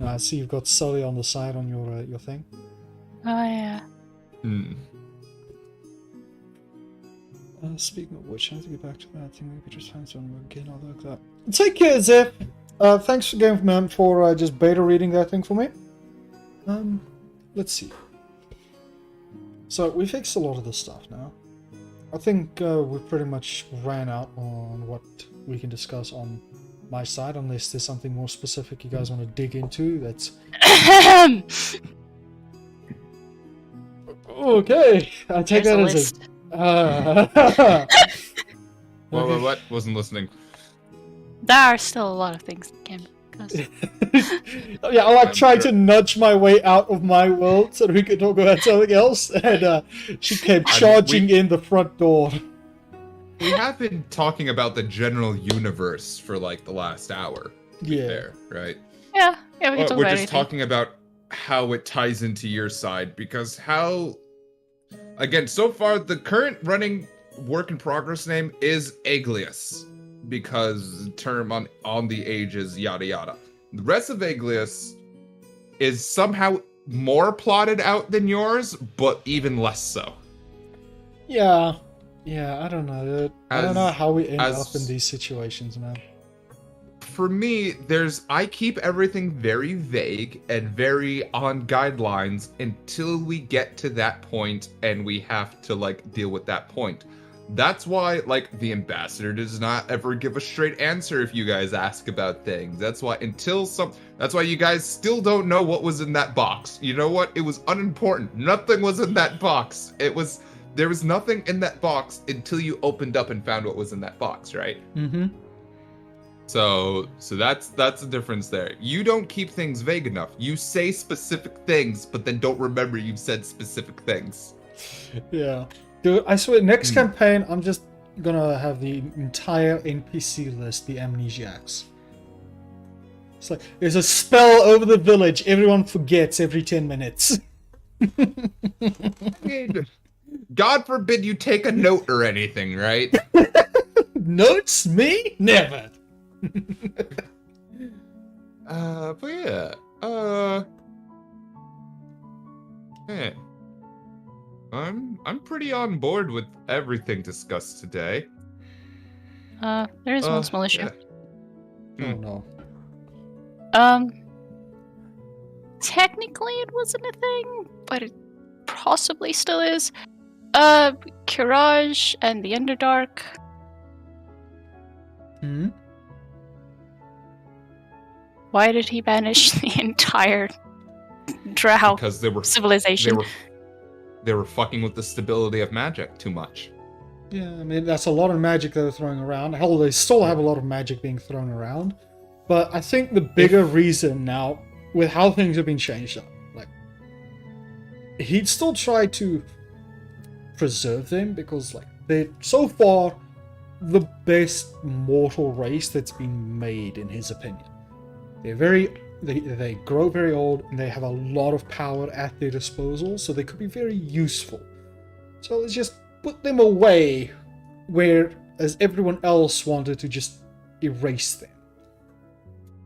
I see you've got Sully on the side on your thing. Oh yeah. Speaking of which, I have to get back to that thing. Maybe just find something again. I'll look that. Take care, Zip. Thanks again, man, for just beta reading that thing for me. Let's see. So we fixed a lot of this stuff now. I think we pretty much ran out on what we can discuss on my side, unless there's something more specific you guys want to dig into. That's okay. I take that as What? Wasn't listening. There are still a lot of things that can be discussed. Yeah, I tried to nudge my way out of my world so that we could talk about something else, and she came charging in the front door. We have been talking about the general universe for like the last hour. Yeah. There, right? Yeah, we can talk We're about just anything. talking about how it ties into your side, because again, so far the current running work in progress name is Aglius, because the term on the age is yada yada. The rest of Aglius is somehow more plotted out than yours, but even less so. Yeah, I don't know. I don't know how we end up in these situations, man. For me, I keep everything very vague and very on guidelines until we get to that point and we have to like deal with that point. That's why, like, the ambassador does not ever give a straight answer if you guys ask about things. That's why that's why you guys still don't know what was in that box. You know what? It was unimportant. Nothing was in that box. There was nothing in that box until you opened up and found what was in that box, right? Mm-hmm. So that's the difference there. You don't keep things vague enough. You say specific things, but then don't remember you've said specific things. Yeah. Dude, I swear, next campaign, I'm just gonna have the entire NPC list be amnesiacs. It's like, there's a spell over the village, everyone forgets every 10 minutes. God forbid you take a note or anything, right? Notes? Me? Never. But yeah. Man. I'm pretty on board with everything discussed today. There is one small issue. Yeah. Oh no. Technically it wasn't a thing, but it possibly still is. Courage and the Underdark. Hmm? Why did he banish the entire Drow Because they were civilization? They were fucking with the stability of magic too much. Yeah, I mean, that's a lot of magic they're throwing around. Hell, they still have a lot of magic being thrown around. But I think the bigger reason now, with how things have been changed up, like, he'd still try to preserve them because, like, they're so far the best mortal race that's been made, in his opinion. They grow very old and they have a lot of power at their disposal, so they could be very useful. So let's just put them away, whereas everyone else wanted to just erase them.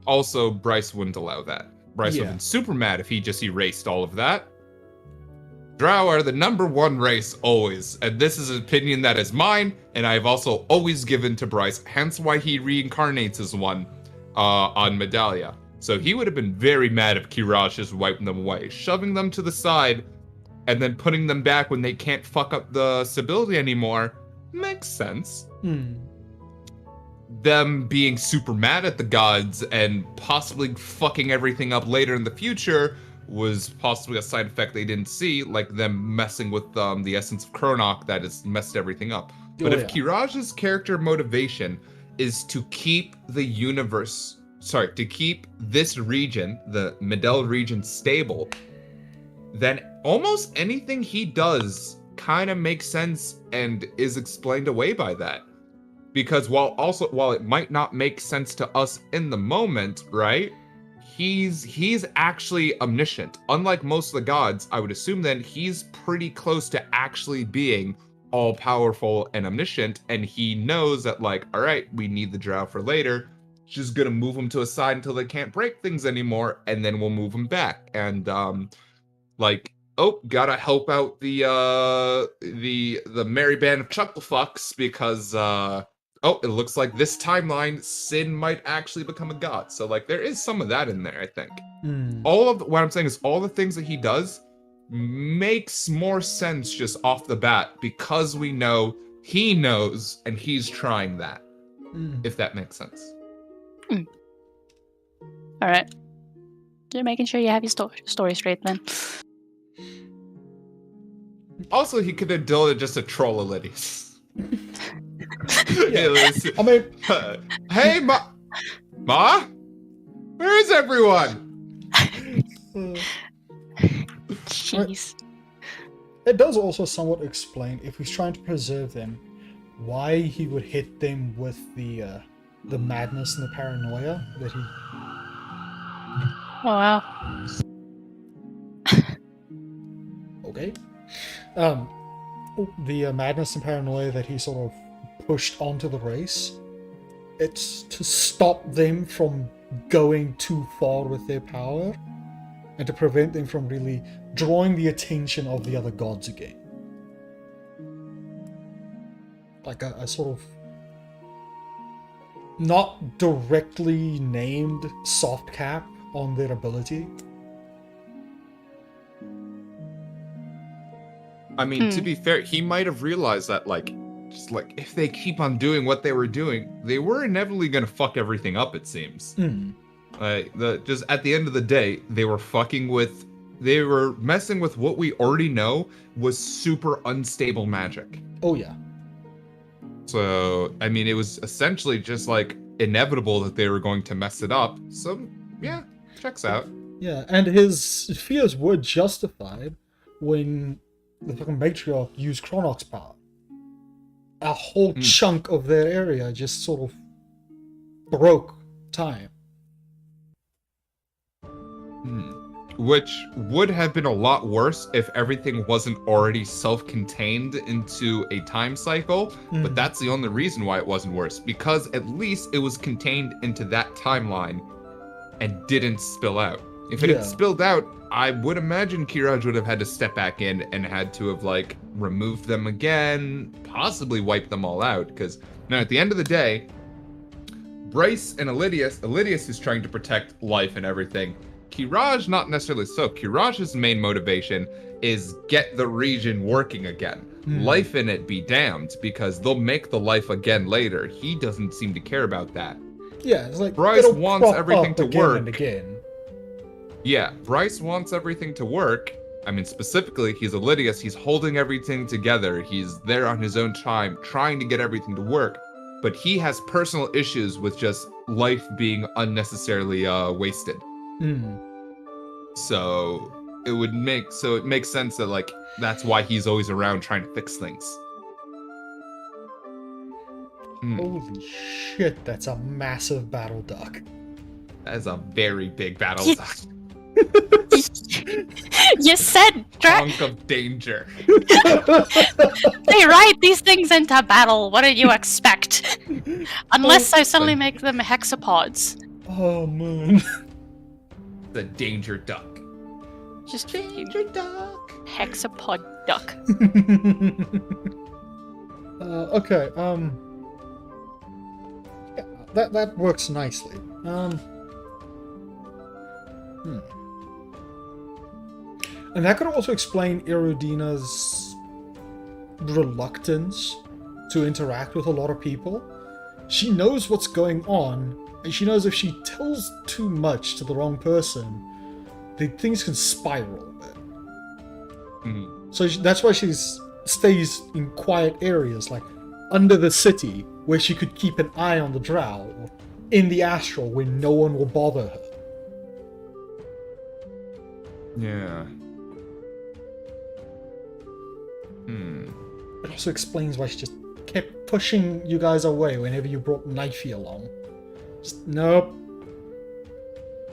Also, Bryce wouldn't allow that. Bryce would Yeah. have been super mad if he just erased all of that. Drow are the number one race always, and this is an opinion that is mine, and I have also always given to Bryce, hence why he reincarnates as one on Midalia. So he would have been very mad if Kiraj just wiped them away, shoving them to the side, and then putting them back when they can't fuck up the stability anymore. Makes sense. them being super mad at the gods and possibly fucking everything up later in the future was possibly a side effect they didn't see, like them messing with the essence of Kronok that has messed everything up. But if Kiraj's character motivation is to keep the universe, to keep this region, the Midel region, stable, then almost anything he does kind of makes sense and is explained away by that. Because while it might not make sense to us in the moment, right? He's actually omniscient. Unlike most of the gods, I would assume then he's pretty close to actually being all-powerful and omniscient, and he knows that, like, all right, we need the drow for later. Just gonna move them to a side until they can't break things anymore, and then we'll move them back. And gotta help out the merry band of chucklefucks because it looks like this timeline, Sin might actually become a god. So, like, there is some of that in there, I think. What I'm saying is all the things that he does makes more sense just off the bat because we know he knows and he's trying that. If that makes sense. All right. You're making sure you have your story straight then. Also, he could have done it just to troll Elidius. I mean, hey, Ma? Where is everyone? Jeez. It does also somewhat explain, if he's trying to preserve them, why he would hit them with the madness and the paranoia that he... Oh, wow. Okay. The madness and paranoia that he sort of pushed onto the race, it's to stop them from going too far with their power and to prevent them from really drawing the attention of the other gods again. Like a sort of not directly named soft cap on their ability. I mean, to be fair, he might have realized that, like, just like if they keep on doing what they were doing, they were inevitably gonna fuck everything up. It seems. Just at the end of the day, they were messing with what we already know was super unstable magic. Oh yeah. So I mean, it was essentially just like inevitable that they were going to mess it up. So yeah, checks out. Yeah, and his fears were justified when the fucking matriarch used Kronok's power. A whole chunk of their area just sort of broke time. Which would have been a lot worse if everything wasn't already self-contained into a time cycle, but that's the only reason why it wasn't worse, because at least it was contained into that timeline and didn't spill out. If it had spilled out, I would imagine Kiraj would have had to step back in and had to have, like, removed them again, possibly wiped them all out, because now at the end of the day, Bryce and Elidius is trying to protect life and everything. Kiraj, not necessarily so. Kiraj's main motivation is get the region working again. Life in it be damned, because they'll make the life again later. He doesn't seem to care about that. Yeah, it's like Bryce wants everything to work. And again. Yeah, Bryce wants everything to work. I mean, specifically, he's Elidius. He's holding everything together. He's there on his own time, trying to get everything to work. But he has personal issues with just life being unnecessarily wasted. So it makes sense that, like, that's why he's always around trying to fix things. Holy shit, that's a massive battle duck. That is a very big battle duck. You said Chunk of danger. They ride these things into battle. What do you expect? Unless I suddenly make them hexapods. Oh man. The danger duck. Just danger duck. Hexapod duck. Okay. Yeah, that works nicely. And that could also explain Erudina's reluctance to interact with a lot of people. she knows what's going on, and she knows if she tells too much to the wrong person, things can spiral a bit. So that's why she stays in quiet areas, like under the city, where she could keep an eye on the drow, or in the astral, where no one will bother her. Yeah. It also explains why she just kept pushing you guys away whenever you brought Knifey along. Just, nope.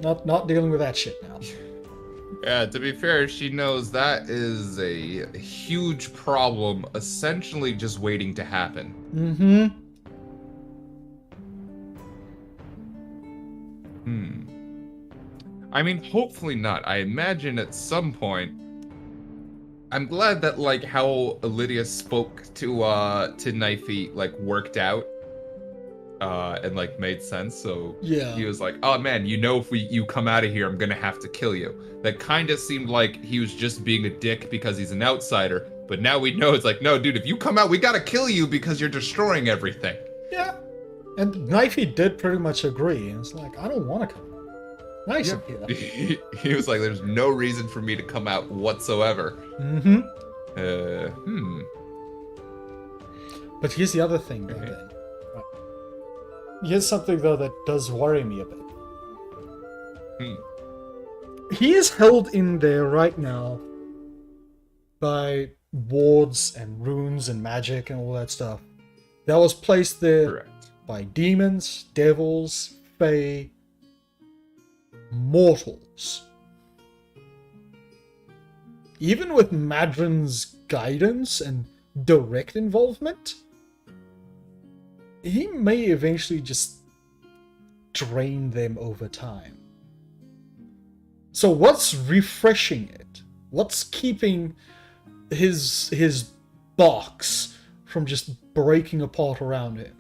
Not dealing with that shit now. Yeah, to be fair, she knows that is a huge problem, essentially just waiting to happen. I mean, hopefully not. I imagine at some point. I'm glad that like how Lydia spoke to Knifey like worked out. And like made sense. So yeah, he was like, "Oh man, if you come out of here, I'm gonna have to kill you." That kind of seemed like he was just being a dick because he's an outsider. But now we know it's like, no, dude, if you come out, we gotta kill you because you're destroying everything. Yeah, and Knifey did pretty much agree. And it's like, I don't want to come. Nice of you. He was like, "There's no reason for me to come out whatsoever." But here's the other thing, though. Okay. Here's something, though, that does worry me a bit. He is held in there right now by wards and runes and magic and all that stuff. That was placed there by demons, devils, fae, mortals. Even with Madron's guidance and direct involvement, he may eventually just drain them over time. So what's refreshing it? What's keeping his box from just breaking apart around him?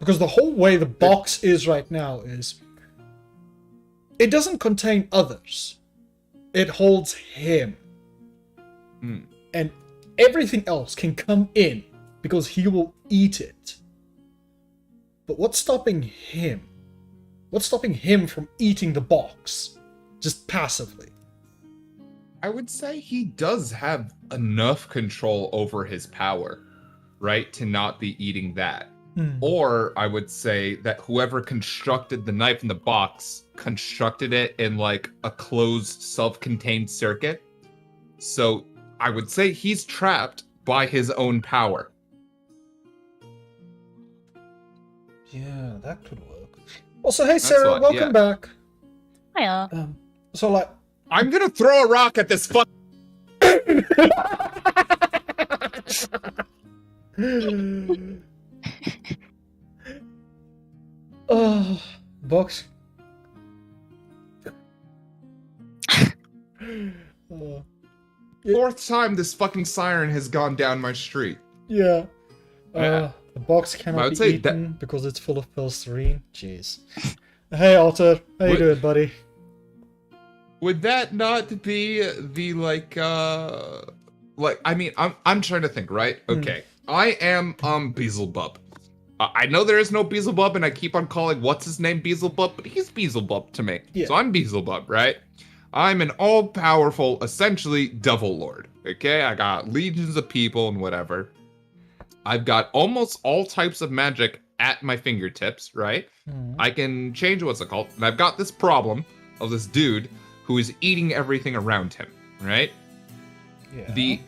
Because the whole way the box is right now is it doesn't contain others. It holds him. And everything else can come in because he will eat it. But what's stopping him? What's stopping him from eating the box? Just passively. I would say he does have enough control over his power, right? To not be eating that. Or I would say that whoever constructed the knife in the box constructed it in like a closed, self-contained circuit. So I would say he's trapped by his own power. Yeah, that could work. Also, hey Sarah, welcome back. Hiya. So like, I'm gonna throw a rock at this fuck. box. Fourth time this fucking siren has gone down my street. Yeah. The box cannot be eaten because it's full of Pilsterine. Jeez. Hey Alter, how you doing, buddy? Would that not be the I mean, I'm trying to think, right? Okay. I am Beelzebub. I know there is no Beelzebub, and I keep on calling what's his name Beelzebub, but he's Beelzebub to me. Yeah. So I'm Beelzebub, right? I'm an all-powerful, essentially, devil lord. Okay, I got legions of people and whatever. I've got almost all types of magic at my fingertips, right? I can change what's it called, and I've got this problem of this dude who is eating everything around him, right? Yeah. The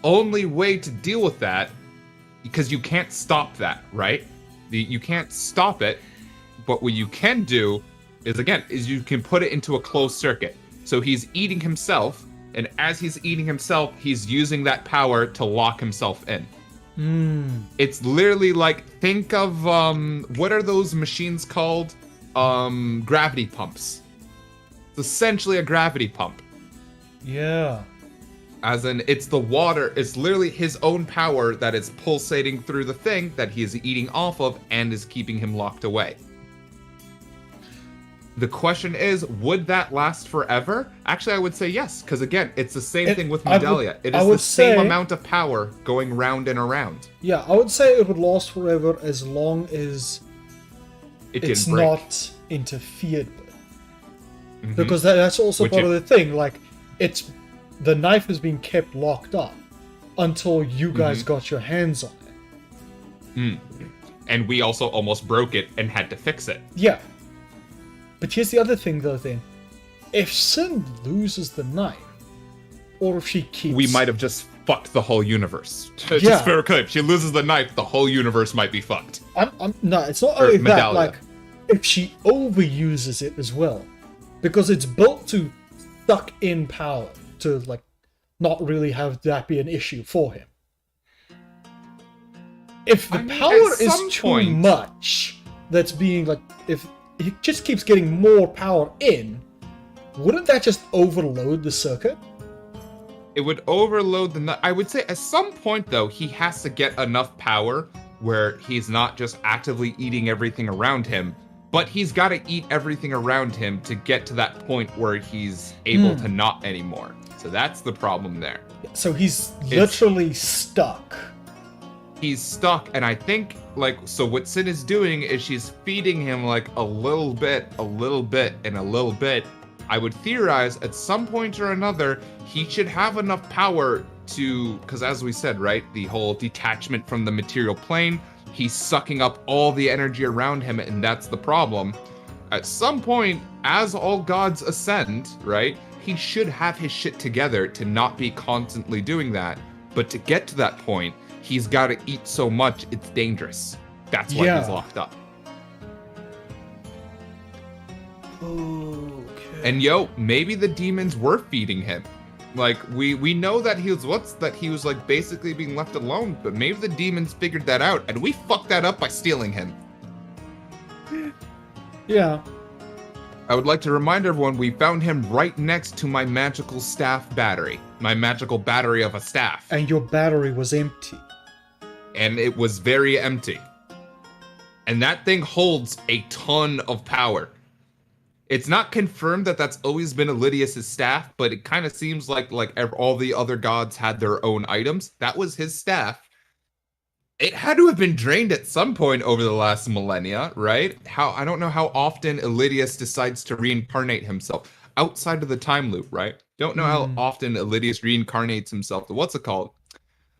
only way to deal with that, because you can't stop that, right? You can't stop it, but what you can do is you can put it into a closed circuit. So he's eating himself, and as he's eating himself, he's using that power to lock himself in. It's literally like, think of, what are those machines called? Gravity pumps. It's essentially a gravity pump. Yeah. As in, it's the water, it's literally his own power that is pulsating through the thing that he is eating off of and is keeping him locked away. The question is, would that last forever? Actually, I would say yes, because again, it's the same thing with Midalia. It is the same amount of power going round and around. Yeah, I would say it would last forever as long as it's not interfered with. Mm-hmm. Because that's also part of the thing. Like, the knife has been kept locked up until you guys got your hands on it. Mm. And we also almost broke it and had to fix it. Yeah. But here's the other thing, though, then. If Sin loses the knife, or if she keeps... We might have just fucked the whole universe. Just for a clip, she loses the knife, the whole universe might be fucked. No, it's not only that. Like, if she overuses it as well. Because it's built to suck in power. To, like, not really have that be an issue for him. If the power is too much, that's being, like... If he just keeps getting more power in, wouldn't that just overload the circuit? It would overload I would say at some point, though, he has to get enough power where he's not just actively eating everything around him, but he's got to eat everything around him to get to that point where he's able to not anymore. So that's the problem there. So he's literally stuck. He's stuck, and I think, like, so what Sin is doing is she's feeding him, like, a little bit, and a little bit. I would theorize at some point or another, he should have enough power to, because as we said, right, the whole detachment from the material plane, he's sucking up all the energy around him, and that's the problem. At some point, as all gods ascend, right, he should have his shit together to not be constantly doing that. But to get to that point, he's got to eat so much, it's dangerous. That's why he's locked up. Okay. And maybe the demons were feeding him. Like, we know that he was like basically being left alone, but maybe the demons figured that out, and we fucked that up by stealing him. Yeah. I would like to remind everyone we found him right next to my magical staff battery. My magical battery of a staff. And your battery was empty. And it was very empty. And that thing holds a ton of power. It's not confirmed that that's always been Elidius' staff, but it kind of seems like all the other gods had their own items. That was his staff. It had to have been drained at some point over the last millennia, right? I don't know how often Elidius decides to reincarnate himself outside of the time loop, right? Don't know how often Elidius reincarnates himself to what's it called.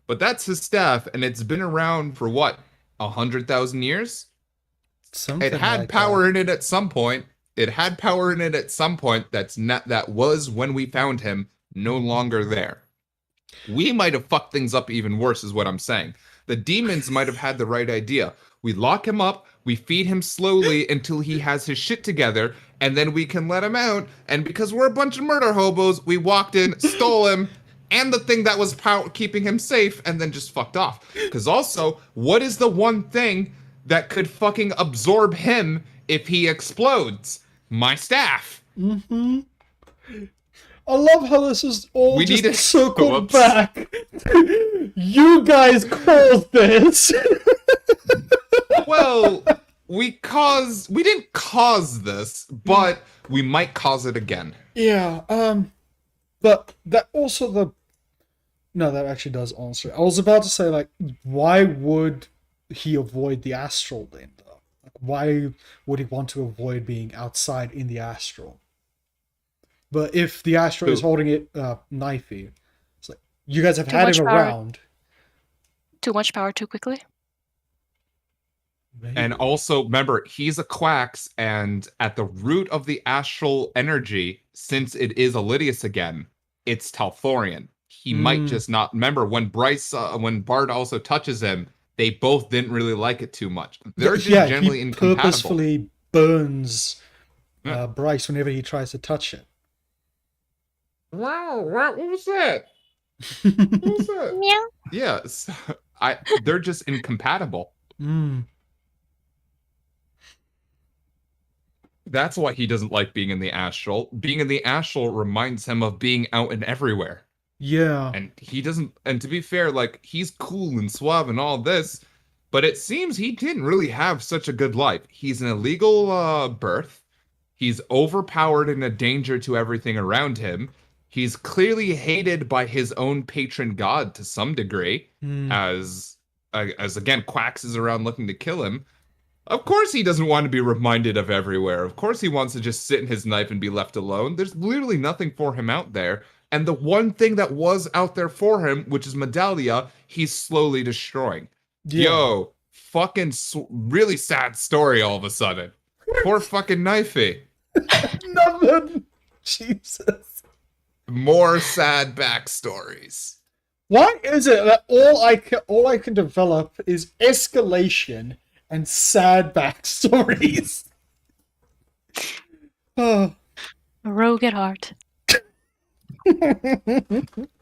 But that's his staff, and it's been around for what? 100,000 years? Something it had like power that. in it at some point. It had power in it at some point. That was when we found him, no longer there. We might have fucked things up even worse, is what I'm saying. The demons might have had the right idea. We lock him up, we feed him slowly until he has his shit together, and then we can let him out. And because we're a bunch of murder hobos, we walked in, stole him, and the thing that was keeping him safe, and then just fucked off. Because also, what is the one thing that could fucking absorb him if he explodes? My staff. Mm-hmm. I love how this is all just circled back. You guys caused this. Well, we didn't cause this, but we might cause it again. Yeah, but that also no, that actually does answer it. I was about to say, like, why would he avoid the astral then, though? Like, why would he want to avoid being outside in the astral? But if the astral is holding it knifey, it's like, you guys have had him around. Too much power too quickly? Maybe. And also, remember, he's a Quax, and at the root of the astral energy, since it is Elidius again, it's Talthorian. He might just not... Remember, when Bard also touches him, they both didn't really like it too much. They're just generally incompatible. He purposefully burns Bryce whenever he tries to touch it. Wow, what was that? What was that? Meow. Yes, they're just incompatible. That's why he doesn't like being in the astral. Being in the astral reminds him of being out and everywhere. Yeah. And he doesn't, and to be fair, like, he's cool and suave and all this, but it seems he didn't really have such a good life. He's an illegal birth. He's overpowered and a danger to everything around him. He's clearly hated by his own patron god to some degree, as again, Quax is around looking to kill him. Of course he doesn't want to be reminded of everywhere. Of course he wants to just sit in his knife and be left alone. There's literally nothing for him out there. And the one thing that was out there for him, which is Medalia, he's slowly destroying. Yeah. Yo, fucking really sad story all of a sudden. Poor fucking Knifey. Nothing. Jesus. More sad backstories. Why is it that all I can develop is escalation and sad backstories? A rogue at heart.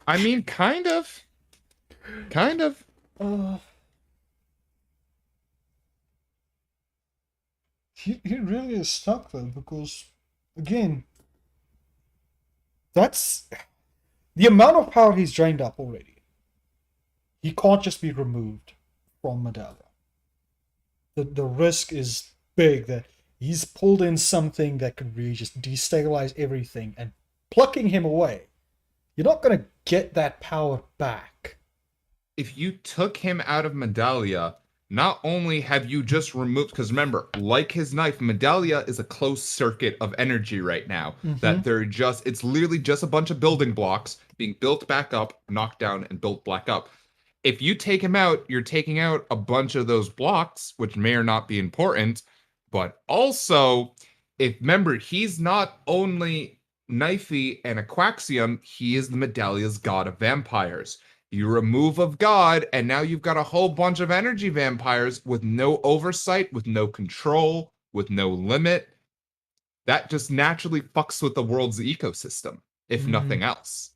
I mean, kind of. Kind of. He really is stuck though, because again, that's the amount of power he's drained up already. He can't just be removed from Medalia. The risk is big that he's pulled in something that could really just destabilize everything, and plucking him away, you're not going to get that power back. If you took him out of Medalia, not only have you just removed, because remember, like his knife, Medalia is a closed circuit of energy right now. That it's literally just a bunch of building blocks being built back up, knocked down, and built back up. If you take him out, you're taking out a bunch of those blocks, which may or not be important, but also, remember, he's not only Knifey and Aquaxium, he is the Medalia's god of vampires. You remove of God, and now you've got a whole bunch of energy vampires with no oversight, with no control, with no limit. That just naturally fucks with the world's ecosystem, if nothing else.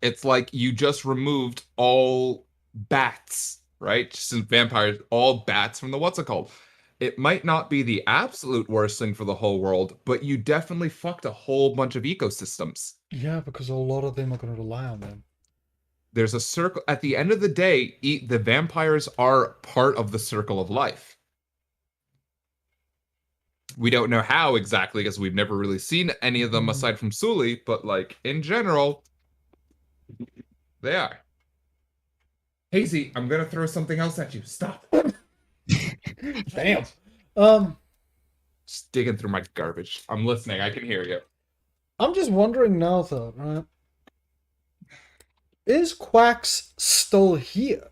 It's like you just removed all bats, right? Since vampires, all bats from the what's it called. It might not be the absolute worst thing for the whole world, but you definitely fucked a whole bunch of ecosystems. Yeah, because a lot of them are going to rely on them. There's a circle. At the end of the day, the vampires are part of the circle of life. We don't know how exactly, because we've never really seen any of them aside from Sully, but like in general, they are. Hazy, I'm gonna throw something else at you. Stop. Damn. Just digging through my garbage. I'm listening. I can hear you. I'm just wondering now, though, right? Is Quax still here?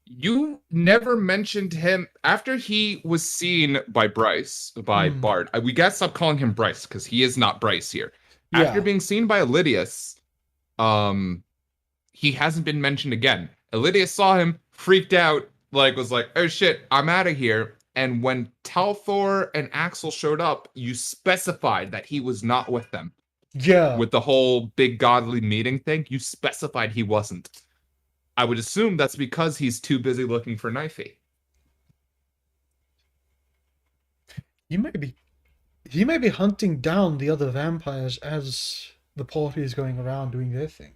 You never mentioned him after he was seen by Bard. We gotta stop calling him Bryce, because he is not Bryce here. Yeah. After being seen by Elidius, he hasn't been mentioned again. Elidius saw him, freaked out, was like, oh shit, I'm out of here. And when Talthor and Axel showed up, you specified that he was not with them. Yeah. With the whole big godly meeting thing, you specified he wasn't. I would assume that's because he's too busy looking for Knifey. He may be hunting down the other vampires as the party is going around doing their thing.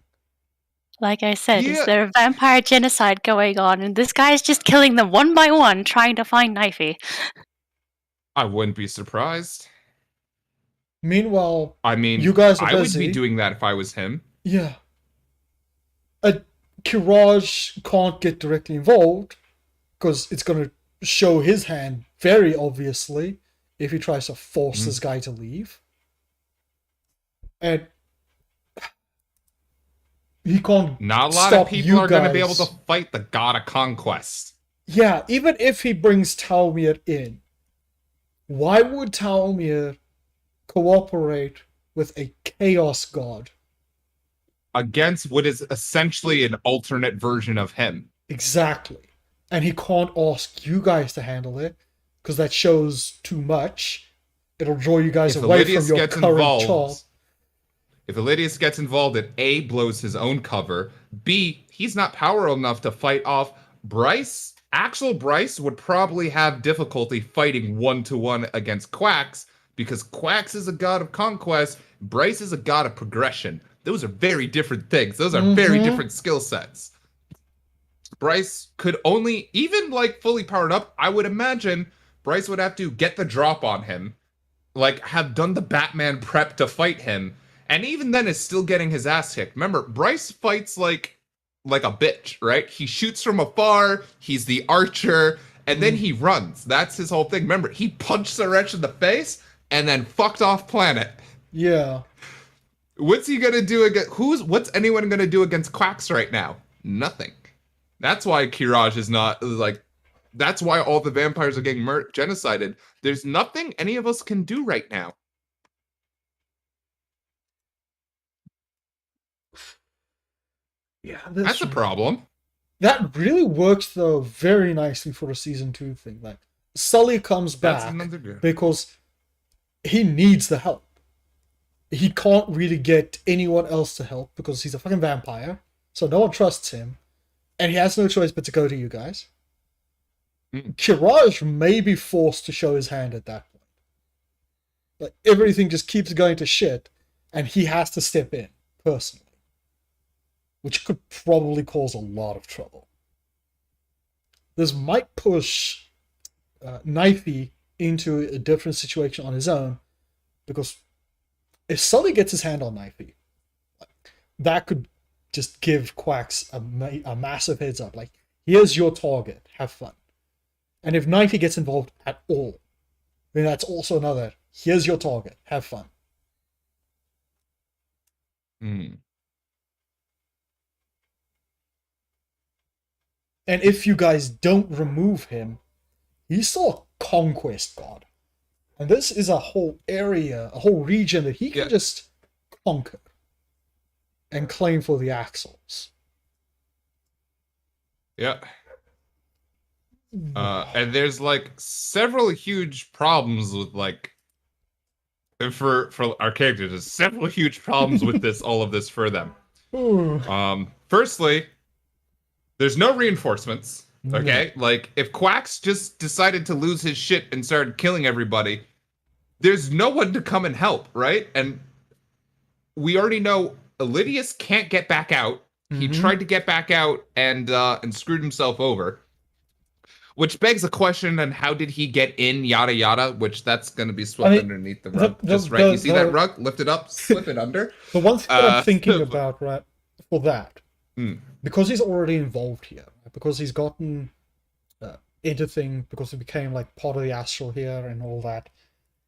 Like I said, is there a vampire genocide going on, and this guy's just killing them one by one, trying to find Knifey? I wouldn't be surprised. Meanwhile, I mean, you guys are I busy. would be doing that if I was him. Yeah. Kiraj can't get directly involved because it's going to show his hand very obviously if he tries to force this guy to leave. And he can't. Not a lot of people are going to be able to fight the god of conquest. Yeah, even if he brings Talmir in, why would Talmir cooperate with a chaos god? Against what is essentially an alternate version of him. Exactly. And he can't ask you guys to handle it, because that shows too much. It'll draw you guys away from your current job. If Elidius gets involved, it A, blows his own cover. B, he's not powerful enough to fight off Bryce. Actual Bryce would probably have difficulty fighting one-to-one against Quax, because Quax is a god of conquest, Bryce is a god of progression. Those are very different things. Those are very different skill sets. Bryce could only, even fully powered up, I would imagine Bryce would have to get the drop on him, like have done the Batman prep to fight him, and even then is still getting his ass kicked. Remember, Bryce fights like a bitch, right? He shoots from afar, he's the archer, and then he runs. That's his whole thing. Remember, he punched Suresh in the face and then fucked off planet. Yeah. What's he gonna do against what's anyone gonna do against Quacks right now? Nothing. That's why Kiraj is not like that's why all the vampires are getting genocided. There's nothing any of us can do right now. Yeah, that's a problem. That really works though very nicely for a season 2 thing. Like Sully comes back because he needs the help. He can't really get anyone else to help because he's a fucking vampire, so no one trusts him, and he has no choice but to go to you guys. Kiraj may be forced to show his hand at that point. Like everything just keeps going to shit, and he has to step in personally, which could probably cause a lot of trouble. This might push Knifey into a different situation on his own, because if Sully gets his hand on Knifey, that could just give Quacks a massive heads up. Like, here's your target, have fun. And if Knifey gets involved at all, then that's also another, here's your target, have fun. And if you guys don't remove him, he's still a conquest god. And this is a whole area, a whole region that he can just conquer and claim for the Axles. Yeah. And there's like several huge problems with like for our characters. There's several huge problems with this, all of this for them. Firstly, there's no reinforcements. Okay, like if Quacks just decided to lose his shit and started killing everybody, there's no one to come and help, right? And we already know Elidius can't get back out. He tried to get back out and screwed himself over. Which begs a question on how did he get in, yada yada, which that's going to be swept underneath the rug. You see that rug? Lift it up, slip it under. The one thing that I'm thinking about, right, for that, because he's already involved here, because he's gotten everything, because he became like part of the astral here and all that.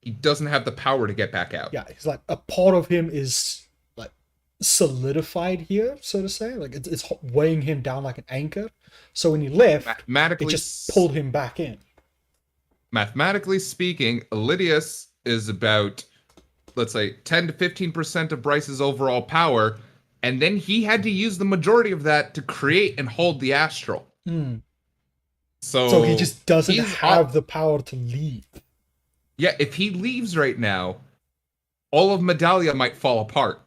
He doesn't have the power to get back out. Yeah, he's like, a part of him is like solidified here, so to say. Like it's weighing him down like an anchor. So when he left, it just pulled him back in. Mathematically speaking, Elidius is about, let's say, 10 to 15% of Bryce's overall power, and then he had to use the majority of that to create and hold the astral. So he just doesn't have the power to leave. Yeah, if he leaves right now, all of Midalia might fall apart.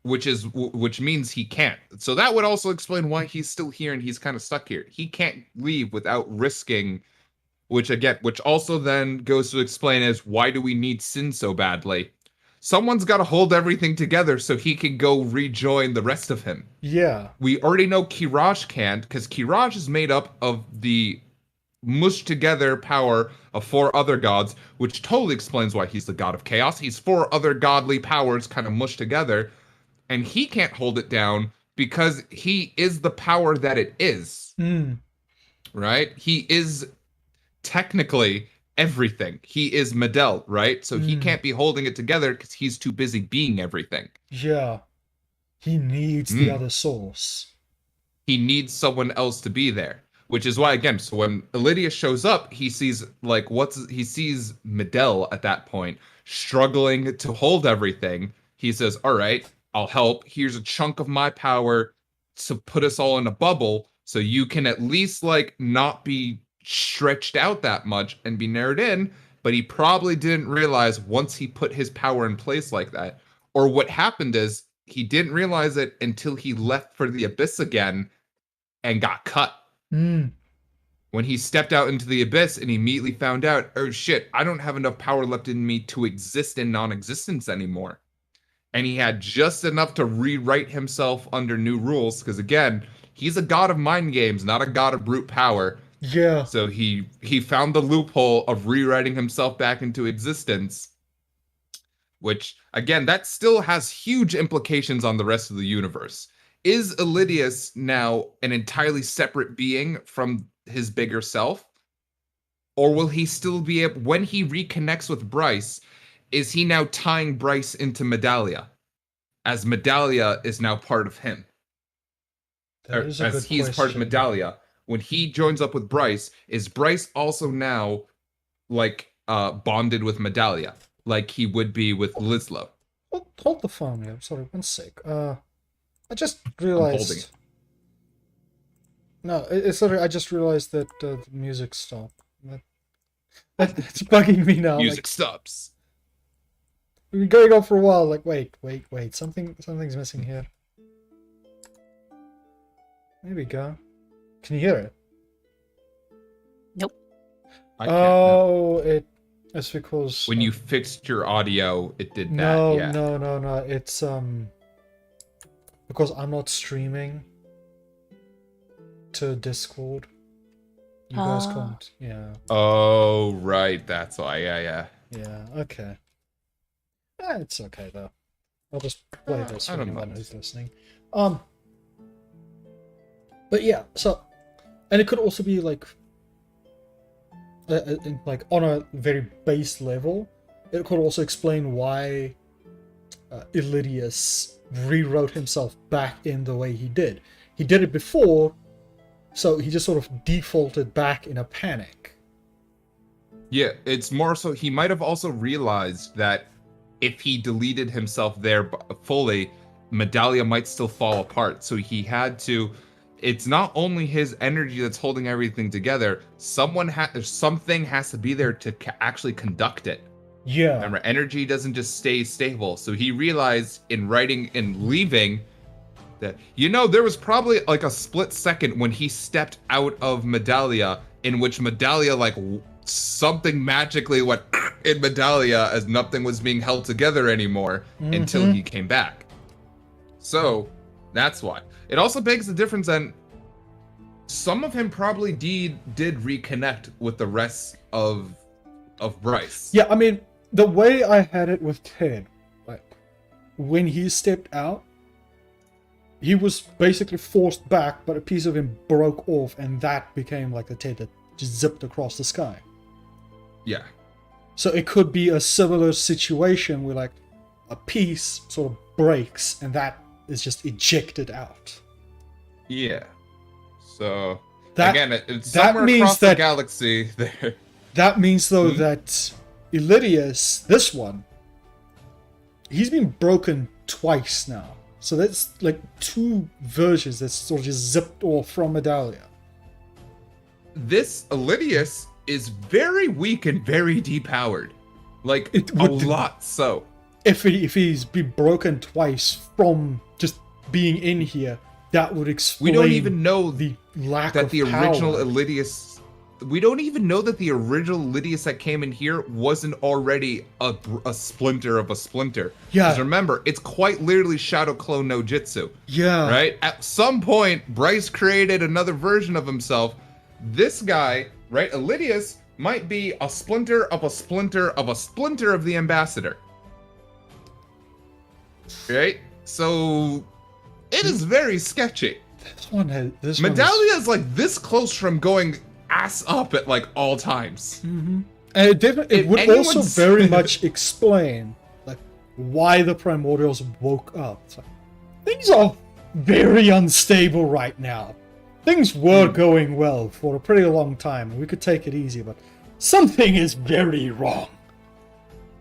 Which means he can't. So that would also explain why he's still here and he's kind of stuck here. He can't leave without risking, which also then goes to explain as why do we need Sin so badly? Someone's got to hold everything together so he can go rejoin the rest of him. Yeah. We already know Kiraj can't, because Kiraj is made up of the mushed together power of 4 other gods, which totally explains why he's the god of chaos. He's 4 other godly powers kind of mushed together, and he can't hold it down because he is the power that it is. Right? He is technically everything. He is Medel, right? So he can't be holding it together because he's too busy being everything. Yeah. He needs the other source. He needs someone else to be there. Which is why, again, so when Elidius shows up, he sees Medel at that point struggling to hold everything. He says, all right, I'll help. Here's a chunk of my power to put us all in a bubble so you can at least like not be stretched out that much and be narrowed in. But he probably didn't realize once he put his power in place like that, or what happened is he didn't realize it until he left for the abyss again and got cut. When he stepped out into the abyss and immediately found out, oh shit, I don't have enough power left in me to exist in non-existence anymore. And he had just enough to rewrite himself under new rules, because again, he's a god of mind games, not a god of brute power. Yeah. So he found the loophole of rewriting himself back into existence, which again, that still has huge implications on the rest of the universe. Is Elidius now an entirely separate being from his bigger self? Or will he still be able, when he reconnects with Bryce, is he now tying Bryce into Medalia? As Medalia is now part of him. That Or is a as good he's part of question. Medalia. When he joins up with Bryce, is Bryce also now like bonded with Medalia? Like he would be with Lislow? Hold the phone here. Sorry, one sec. I just I'm holding it. realized. No, it's sorry. I just realized that the music stopped. It's bugging me now. Music Like stops. we've been going on for a while. Like wait. Something's missing here. There we go. Can you hear it? Nope. I can't. No. It's because When you fixed your audio, it did that. no, Yeah. no. It's because I'm not streaming to Discord. You guys Ah. can't. Yeah. Oh, right. That's why. Yeah. Yeah. Okay. It's okay though. I'll just play this I for don't anyone mind. who's listening. But yeah. So, and it could also be like on a very base level, it could also explain why Elidius rewrote himself back in the way he did. He did it before, so he just sort of defaulted back in a panic. Yeah, it's more so he might have also realized that if he deleted himself there fully, Medalia might still fall apart. So he had to. It's not only his energy that's holding everything together. Something has to be there to actually conduct it. Yeah. Remember, energy doesn't just stay stable. So he realized in writing and leaving that, there was probably like a split second when he stepped out of Medalia in which Medalia, like, something magically went in Medalia as nothing was being held together anymore until he came back. So that's why. It also begs the difference, and some of him probably did reconnect with the rest of Bryce. Yeah, I mean, the way I had it with Ted, like, when he stepped out, he was basically forced back, but a piece of him broke off, and that became like the Ted that just zipped across the sky. Yeah. So it could be a similar situation where, like, a piece sort of breaks, and that is just ejected out. Yeah. So That- again, it's that somewhere means across that- the galaxy there. That means, though, that Elidius, this one, he's been broken twice now. So that's like two versions that sort of just zipped off from Medalia. This Elidius is very weak and very depowered. Like, It a would- lot so. If he's been broken twice from just being in here, that would explain We don't even know the lack that of the power. original Elidius. We don't even know that the original Elidius that came in here wasn't already a splinter of a splinter. Yeah. Because remember, it's quite literally Shadow Clone no Jitsu. Yeah. Right? At some point, Bryce created another version of himself. This guy, right, Elidius, might be a splinter of a splinter of a splinter of the Ambassador. Right? So it is very sketchy. This Medalia is like this close from going ass up at like all times. And it If would also anyone's- very much explain like why the Primordials woke up. It's like, things are very unstable right now. Things were going well for a pretty long time, and we could take it easy, but something is very wrong.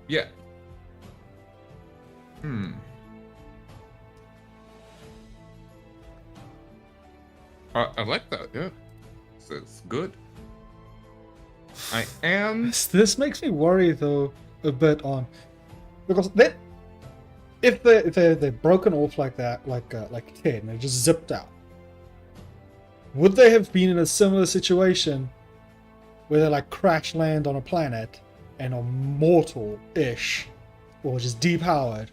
Yeah. I like that, yeah. It's good. I am... This makes me worry though a bit on because then if they're broken off like that, like Ted, and they just zipped out, would they have been in a similar situation where they like crash land on a planet and are mortal-ish or just depowered,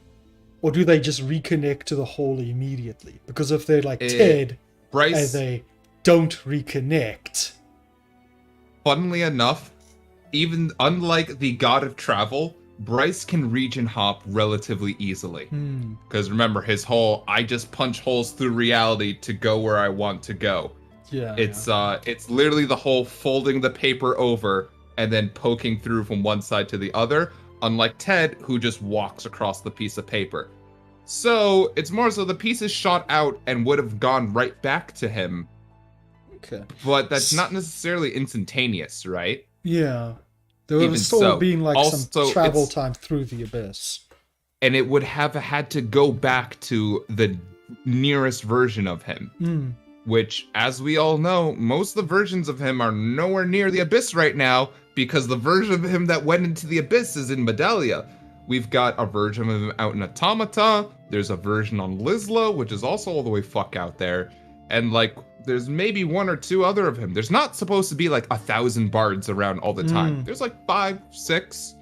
or do they just reconnect to the whole immediately? Because if they're like Ted Bryce... and they don't reconnect, funnily enough, even unlike the god of travel, Bryce can region hop relatively easily. Because remember, his whole I just punch holes through reality to go where I want to go. Yeah. It's literally the whole folding the paper over and then poking through from one side to the other, unlike Ted, who just walks across the piece of paper. So it's more so the piece is shot out and would have gone right back to him. Okay. But that's not necessarily instantaneous, right? Yeah. There would Even have still so, been like also, some travel it's- time through the abyss. And it would have had to go back to the nearest version of him. Which, as we all know, most of the versions of him are nowhere near the abyss right now, because the version of him that went into the abyss is in Midalia. We've got a version of him out in Automata, there's a version on Lisla, which is also all the way fuck out there, and like, there's maybe one or two other of him. There's not supposed to be like 1,000 bards around all the time. There's like 5, 6.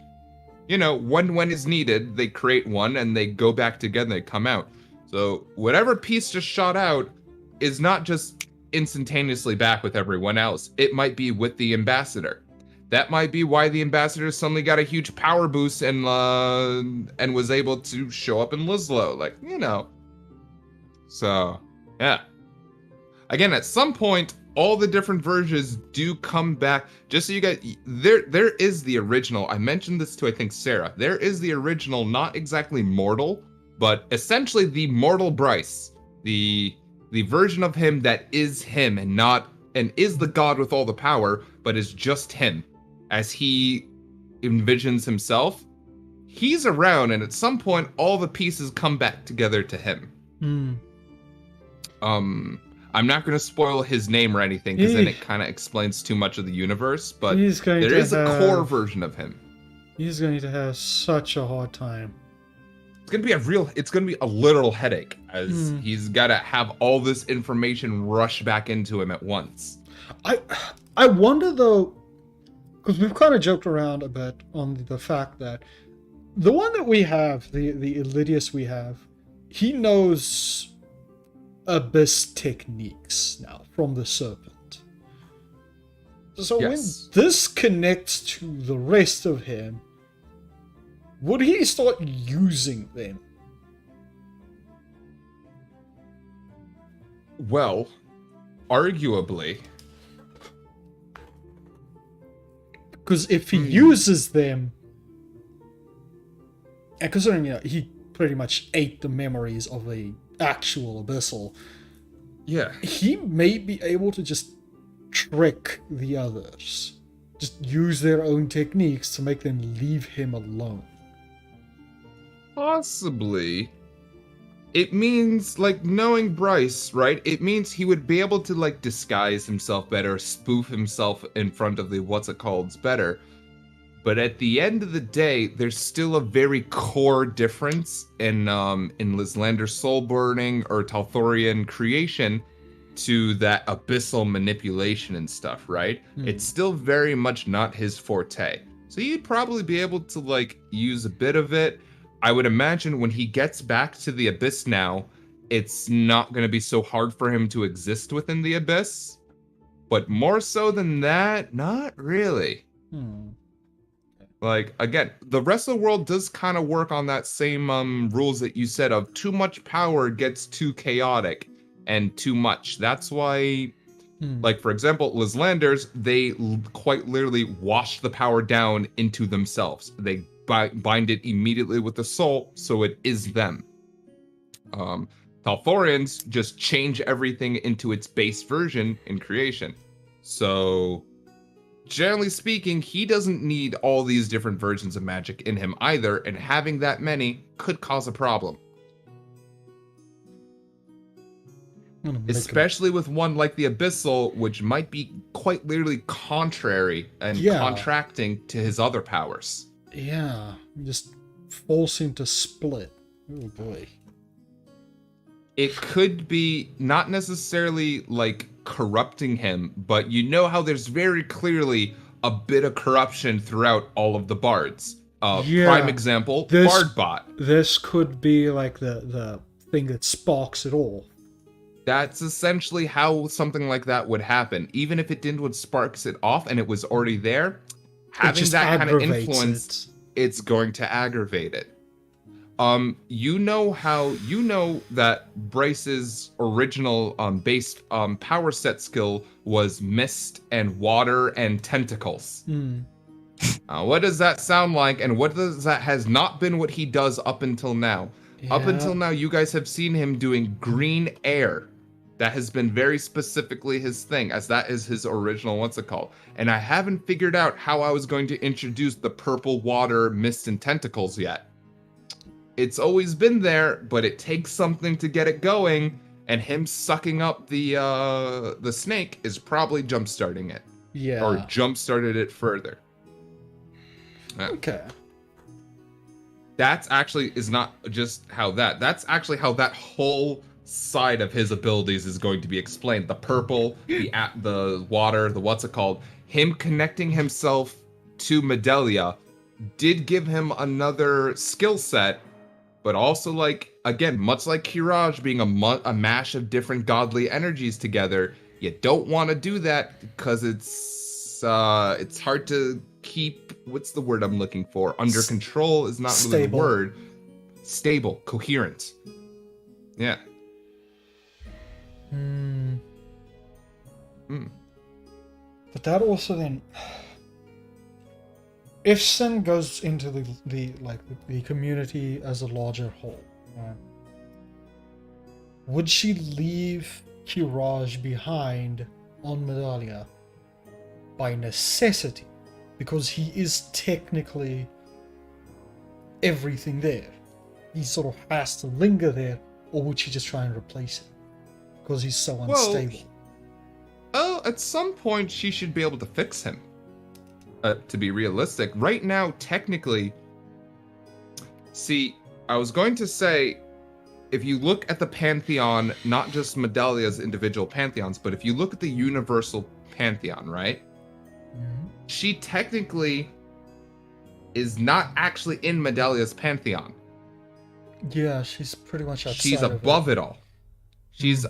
You know, when is needed, they create one and they go back together and they come out. So whatever piece just shot out is not just instantaneously back with everyone else. It might be with the ambassador. That might be why the ambassador suddenly got a huge power boost and was able to show up in Lislo. Like, you know. So, yeah. Again, at some point, all the different versions do come back. Just so you guys, there is the original. I mentioned this to, I think, Sarah. There is the original, not exactly mortal, but essentially the mortal Bryce. The version of him that is him and is the god with all the power, but is just him. As he envisions himself, he's around, and at some point, all the pieces come back together to him. I'm not going to spoil his name or anything, because then it kind of explains too much of the universe, but there is a core version of him. He's going to have such a hard time. It's going to be a literal headache, as he's got to have all this information rush back into him at once. I wonder, though, because we've kind of joked around a bit on the fact that the one that we have, the Elidius we have, he knows abyss techniques now from the serpent. So when this connects to the rest of him, would he start using them? Well, arguably. Because if he uses them, and considering he pretty much ate the memories of the actual abyssal, he may be able to just trick the others, just use their own techniques to make them leave him alone. Possibly. It means, like, knowing Bryce, right? It means he would be able to, like, disguise himself better, spoof himself in front of the what's-it-calls better. But at the end of the day, there's still a very core difference in Lislander's soul burning or Talthorian creation to that abyssal manipulation and stuff, right? It's still very much not his forte. So you'd probably be able to, like, use a bit of it. I would imagine when he gets back to the abyss now, it's not going to be so hard for him to exist within the abyss. But more so than that, not really. Like, again, the rest of the world does kind of work on that same rules that you said of too much power gets too chaotic and too much. That's why, like, for example, Lislanders, they quite literally wash the power down into themselves. They bind it immediately with the soul, so it is them. Talthorians just change everything into its base version in creation. So, generally speaking, he doesn't need all these different versions of magic in him either, and having that many could cause a problem. Especially with one like the Abyssal, which might be quite literally contrary and contracting to his other powers. Yeah, just force him to split. Oh boy. It could be not necessarily like corrupting him, but you know how there's very clearly a bit of corruption throughout all of the bards. Prime example, Bardbot. This could be like the thing that sparks it all. That's essentially how something like that would happen. Even if it didn't what sparks it off and it was already there, having just that kind of aggravates influence, it. it's going to aggravate it. You know that Bryce's original base power set skill was mist and water and tentacles. What does that sound like, and what does that has not been what he does up until now? Yeah. Up until now, you guys have seen him doing green air. That has been very specifically his thing, as that is his original what's it called. And I haven't figured out how I was going to introduce the purple water, mist, and tentacles yet. It's always been there, but it takes something to get it going, and him sucking up the snake is probably jump-starting it. Yeah. Or jump-started it further. Okay. That's actually is not just how that's actually how that whole side of his abilities is going to be explained. The purple, the water, the what's it called, him connecting himself to Midalia did give him another skill set, but also like, again, much like Kiraj being a mash of different godly energies together, you don't want to do that because it's hard to keep, what's the word I'm looking for? Under control is not really the word. Stable, coherent. Yeah. But that also then, if Sin goes into the community as a larger whole, right, would she leave Kiraj behind on Midalia by necessity? Because he is technically everything there. He sort of has to linger there, or would she just try and replace him? Because he's so unstable. Well, at some point she should be able to fix him. To be realistic, right now, technically, see, I was going to say, if you look at the Pantheon, not just Midalia's individual Pantheons, but if you look at the universal Pantheon, right? Mm-hmm. She technically is not actually in Midalia's Pantheon. Yeah, she's pretty much outside. She's above it all. She's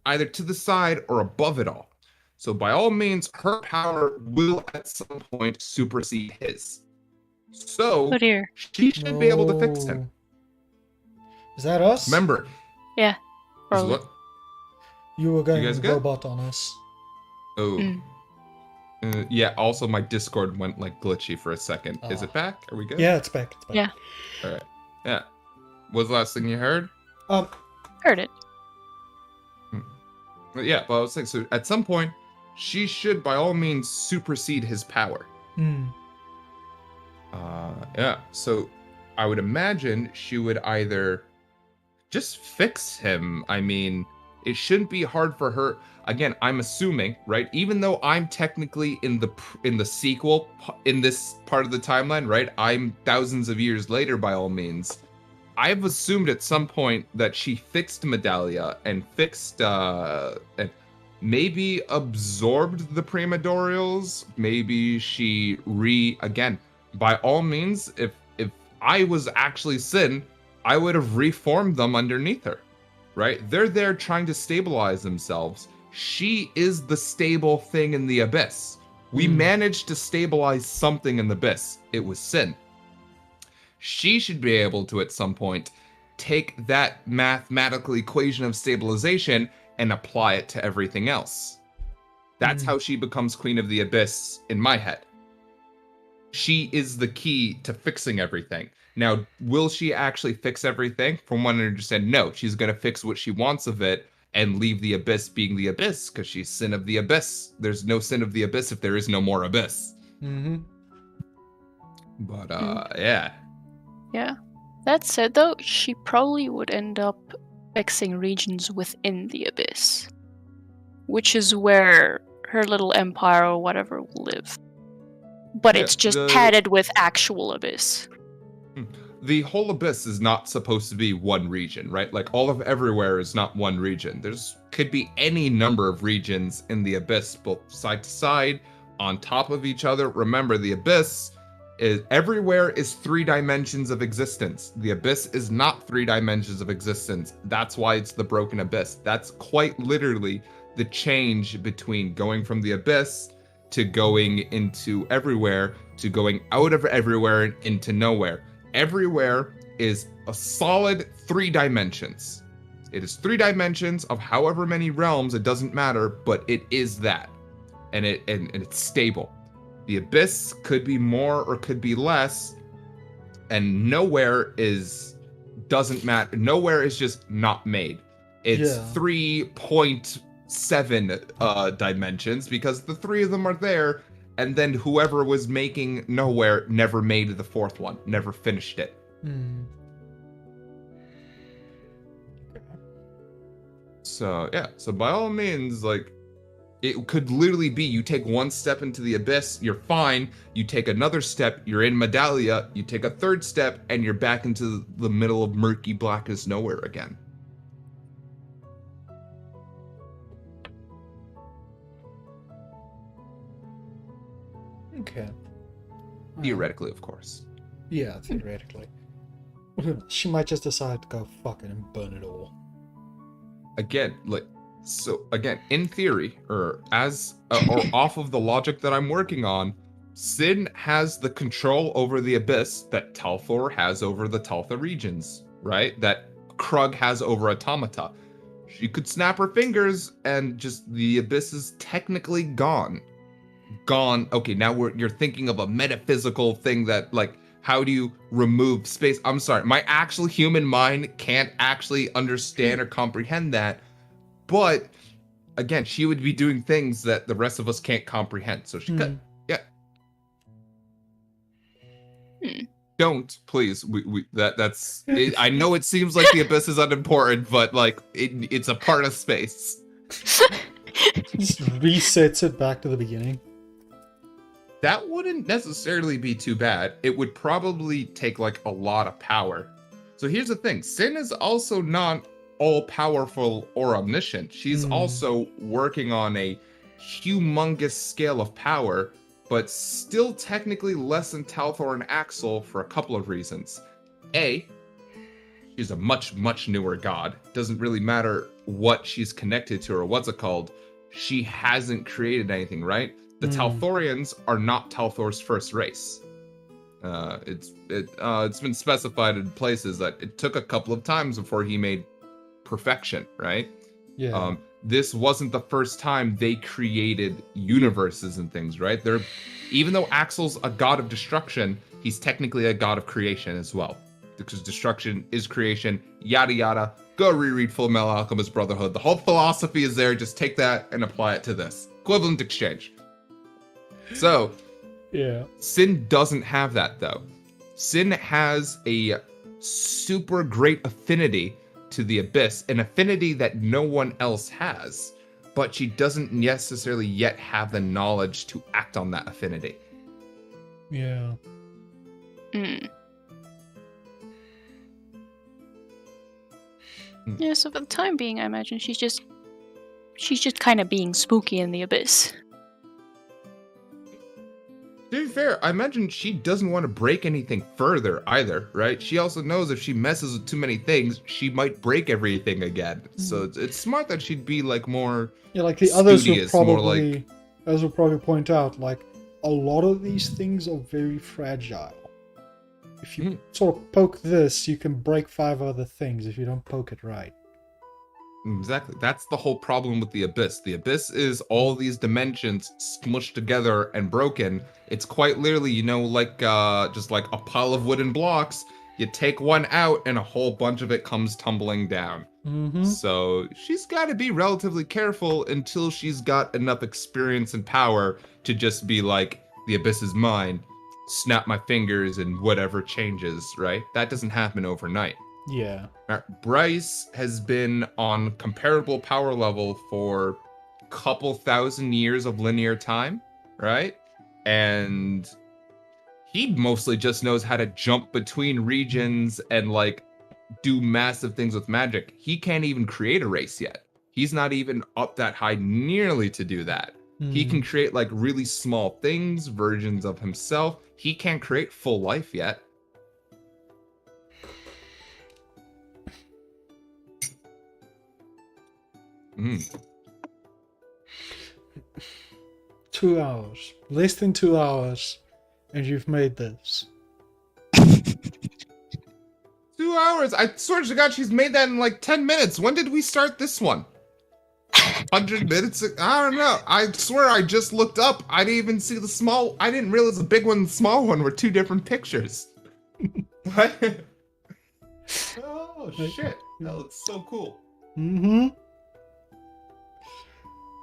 either to the side or above it all. So by all means, her power will at some point supersede his. So she should be able to fix him. Is that us? Remember. Yeah. What? You were going guys good? robot on us. Oh. Yeah, also my Discord went like glitchy for a second. Is it back? Are we good? Yeah, it's back. Yeah. Alright. Yeah. What's the last thing you heard? Heard it. Yeah, but I was saying, so at some point, she should by all means supersede his power. Yeah, so I would imagine she would either just fix him. I mean, it shouldn't be hard for her. Again, I'm assuming, right? Even though I'm technically in the sequel, in this part of the timeline, right? I'm thousands of years later by all means. I've assumed at some point that she fixed Midalia and fixed, and maybe absorbed the Primordials. Maybe she again, by all means, if I was actually Sin, I would have reformed them underneath her, right? They're there trying to stabilize themselves. She is the stable thing in the abyss. We managed to stabilize something in the abyss. It was Sin. She should be able to, at some point, take that mathematical equation of stabilization and apply it to everything else. That's how she becomes Queen of the Abyss in my head. She is the key to fixing everything. Now, will she actually fix everything? From what I understand, no. She's going to fix what she wants of it and leave the Abyss being the Abyss, because she's Sin of the Abyss. There's no Sin of the Abyss if there is no more Abyss. But, yeah. Yeah. That said, though, she probably would end up fixing regions within the Abyss, which is where her little empire or whatever will live. But it's just padded with actual Abyss. The whole Abyss is not supposed to be one region, right? Like, all of everywhere is not one region. Could be any number of regions in the Abyss, both side to side, on top of each other. Remember, the Abyss Everywhere is 3 dimensions of existence. The abyss is not 3 dimensions of existence. That's why it's the broken abyss. That's quite literally the change between going from the abyss to going into everywhere to going out of everywhere and into nowhere. Everywhere is a solid 3 dimensions. It is 3 dimensions of however many realms, it doesn't matter, but it is that. And it's stable. The abyss could be more or could be less, and nowhere doesn't matter. Nowhere is just not made. It's 3.7 dimensions because the 3 of them are there, and then whoever was making nowhere never made the 4th one, never finished it. So yeah, so by all means, like, it could literally be you take 1 step into the abyss, you're fine. You take another step, you're in Midalia. You take a 3rd step, and you're back into the middle of murky blackness nowhere again. Okay. Theoretically, of course. Yeah, theoretically. She might just decide to go fuck it and burn it all. Again, in theory, or off of the logic that I'm working on, Sin has the control over the abyss that Talthor has over the Taltha regions, right? That Krug has over Automata. She could snap her fingers and just the abyss is technically gone. Gone. Okay, now you're thinking of a metaphysical thing that, like, how do you remove space? I'm sorry, my actual human mind can't actually understand or comprehend that. But again, she would be doing things that the rest of us can't comprehend. So she could, yeah. Don't, please. That's. I know it seems like the abyss is unimportant, but like it's a part of space. Just resets it back to the beginning. That wouldn't necessarily be too bad. It would probably take like a lot of power. So here's the thing: Sin is also not all-powerful or omniscient. She's also working on a humongous scale of power, but still technically less than Talthor and Axel for a couple of reasons. A, she's a much, much newer god. Doesn't really matter what she's connected to or what's it called. She hasn't created anything, right? The Talthorians are not Talthor's first race. It's been specified in places that it took a couple of times before he made perfection, right? Yeah. This wasn't the first time they created universes and things, right? Even though Axel's a god of destruction, he's technically a god of creation as well. Because destruction is creation, yada yada. Go reread Full Metal Alchemist Brotherhood. The whole philosophy is there. Just take that and apply it to this. Equivalent exchange. So, yeah. Sin doesn't have that, though. Sin has a super great affinity to the abyss, an affinity that no one else has, but she doesn't necessarily yet have the knowledge to act on that affinity. Yeah. Yeah, so for the time being, I imagine she's just kind of being spooky in the abyss. To be fair, I imagine she doesn't want to break anything further either, right? She also knows if she messes with too many things, she might break everything again. So it's smart that she'd be like more. Yeah, like the others studious, will more probably, like... as will probably point out, like a lot of these things are very fragile. If you sort of poke this, you can break 5 other things if you don't poke it right. Exactly. That's the whole problem with the abyss. The abyss is all these dimensions smushed together and broken. It's quite literally, like just like a pile of wooden blocks. You take one out and a whole bunch of it comes tumbling down. So she's got to be relatively careful until she's got enough experience and power to just be like, the abyss is mine. Snap my fingers and whatever changes, right? That doesn't happen overnight. Yeah. Bryce has been on comparable power level for a couple thousand years of linear time, right? And he mostly just knows how to jump between regions and like do massive things with magic. He can't even create a race yet. He's not even up that high nearly to do that. He can create like really small things, versions of himself. He can't create full life yet. Mm. 2 hours. Less than 2 hours. And you've made this. 2 hours? I swear to God, she's made that in like 10 minutes. When did we start this one? 100 minutes? I don't know. I swear I just looked up. I didn't even see the small... I didn't realize the big one and the small one were 2 different pictures. What? Oh, shit. That looks so cool. Mm-hmm.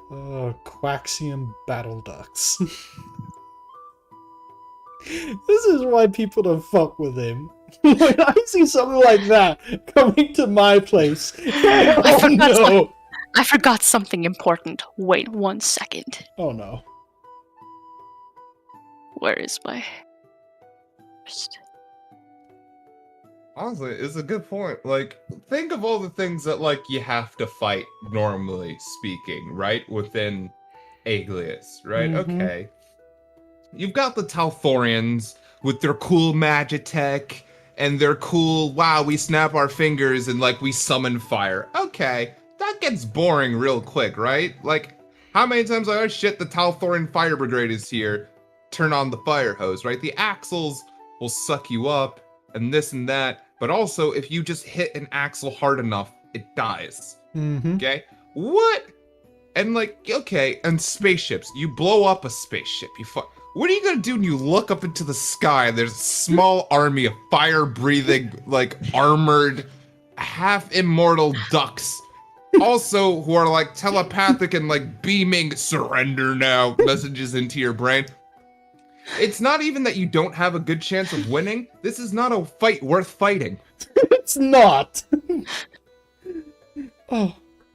Oh, Quaxium Battle Ducks. This is why people don't fuck with him. When I see something like that coming to my place, I forgot something important. Wait 1 second. Oh no. Where is my... Honestly, it's a good point. Like, think of all the things that, like, you have to fight, normally speaking, right? Within Aglius, right? Mhm. Okay. You've got the Talthorians with their cool magitech and their cool, wow, we snap our fingers and, like, we summon fire. Okay, that gets boring real quick, right? Like, how many times, like, oh shit, the Talthorian Fire Brigade is here. Turn on the fire hose, right? The axles will suck you up and this and that. But also, if you just hit an axle hard enough, it dies. Mm-hmm. Okay? What? And like, okay, and spaceships. You blow up a spaceship. What are you gonna do when you look up into the sky? There's a small army of fire-breathing, like, armored, half-immortal ducks. Also, who are like telepathic and like beaming surrender now messages into your brain. It's not even that you don't have a good chance of winning. This is not a fight worth fighting. It's not. Oh,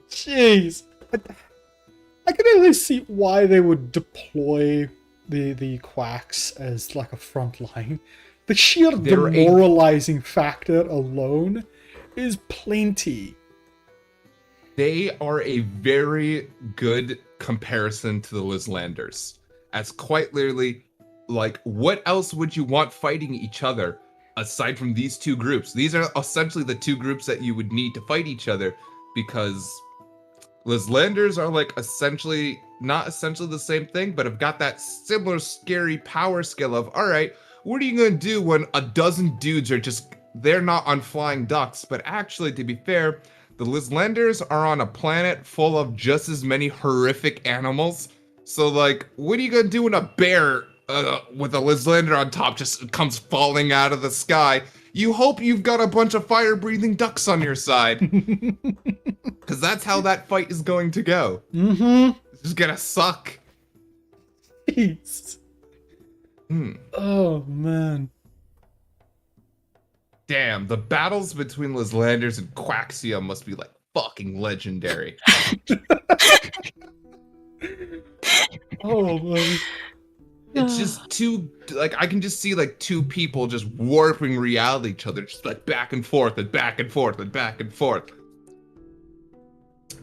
jeez. I can at least see why they would deploy the quacks as like a front line. The sheer demoralizing factor alone is plenty. They are a very good comparison to the Lyslanders. As quite literally, like, what else would you want fighting each other aside from these 2 groups? These are essentially the 2 groups that you would need to fight each other, because Lyslanders are like not essentially the same thing, but have got that similar scary power skill of, all right, what are you gonna do when a dozen dudes are just, they're not on flying ducks, but actually, to be fair, the Lyslanders are on a planet full of just as many horrific animals. So like, what are you gonna do when a bear with a Lyslander on top just comes falling out of the sky? You hope you've got a bunch of fire-breathing ducks on your side. Because that's how that fight is going to go. Mm-hmm. It's just gonna suck. Jeez. Oh, man. Damn, the battles between Lyslanders and Quaxium must be like fucking legendary. Oh, man. It's just 2, like, I can just see like 2 people just warping reality each other, just like back and forth and back and forth and back and forth.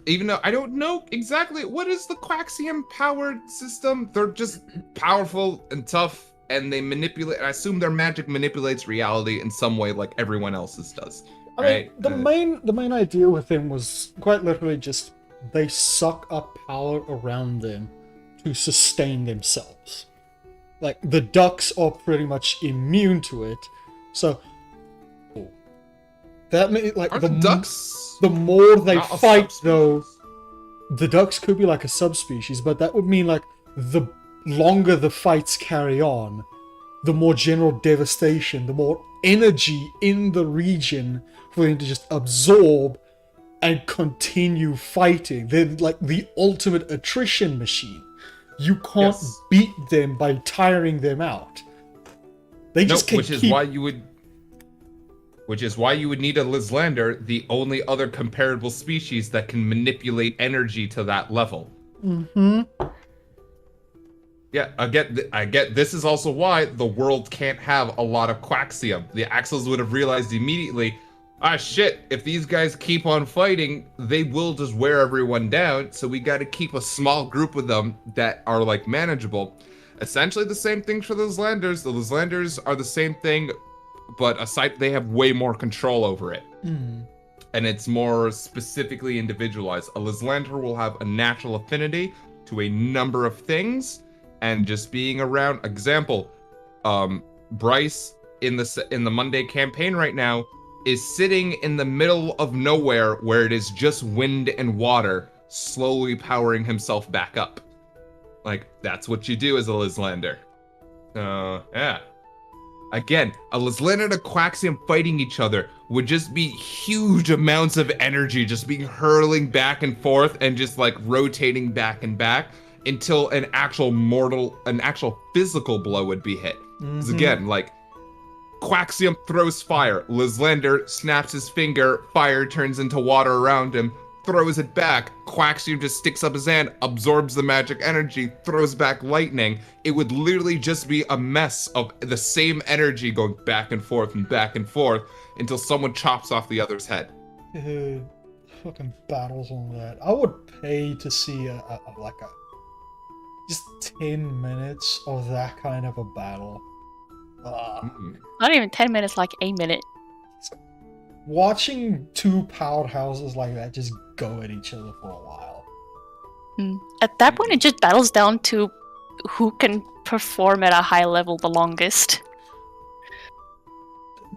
Even though I don't know exactly what is the Quaxium powered system. They're just powerful and tough, and they manipulate, I assume their magic manipulates reality in some way like everyone else's does. Right? I mean, the main idea with them was quite literally just they suck up power around them to sustain themselves. Like, the ducks are pretty much immune to it, so that means like the ducks. The more they fight, subspecies? though, the ducks could be like a subspecies, but that would mean like the longer the fights carry on, the more general devastation, the more energy in the region for them to just absorb and continue fighting. They're like the ultimate attrition machine. You can't beat them by tiring them out. They just can which is why you would need a Lyslander, the only other comparable species that can manipulate energy to that level. Mm-hmm. Yeah, I get. This is also why the world can't have a lot of Quaxium. The Axles would have realized immediately, shit, if these guys keep on fighting, they will just wear everyone down, so we gotta keep a small group of them that are, like, manageable. Essentially the same thing for the Lyslanders. The Lyslanders are the same thing, but aside, they have way more control over it. And it's more specifically individualized. A Lyslander will have a natural affinity to a number of things, and just being around, example, Bryce in the Monday campaign right now is sitting in the middle of nowhere where it is just wind and water, slowly powering himself back up. Like, that's what you do as a Lyslander. Yeah. Again, a Lyslander and a Quaxium fighting each other would just be huge amounts of energy just being hurling back and forth and just, like, rotating back and back until an actual physical blow would be hit. Because again, like, Quaxium throws fire, Lyslander snaps his finger, fire turns into water around him, throws it back, Quaxium just sticks up his hand, absorbs the magic energy, throws back lightning. It would literally just be a mess of the same energy going back and forth until someone chops off the other's head. Dude, fucking battles on that. I would pay to see just 10 minutes of that kind of a battle. Not even 10 minutes, like a minute. Watching two powerhouses like that just go at each other for a while. At that point, it just battles down to who can perform at a high level the longest.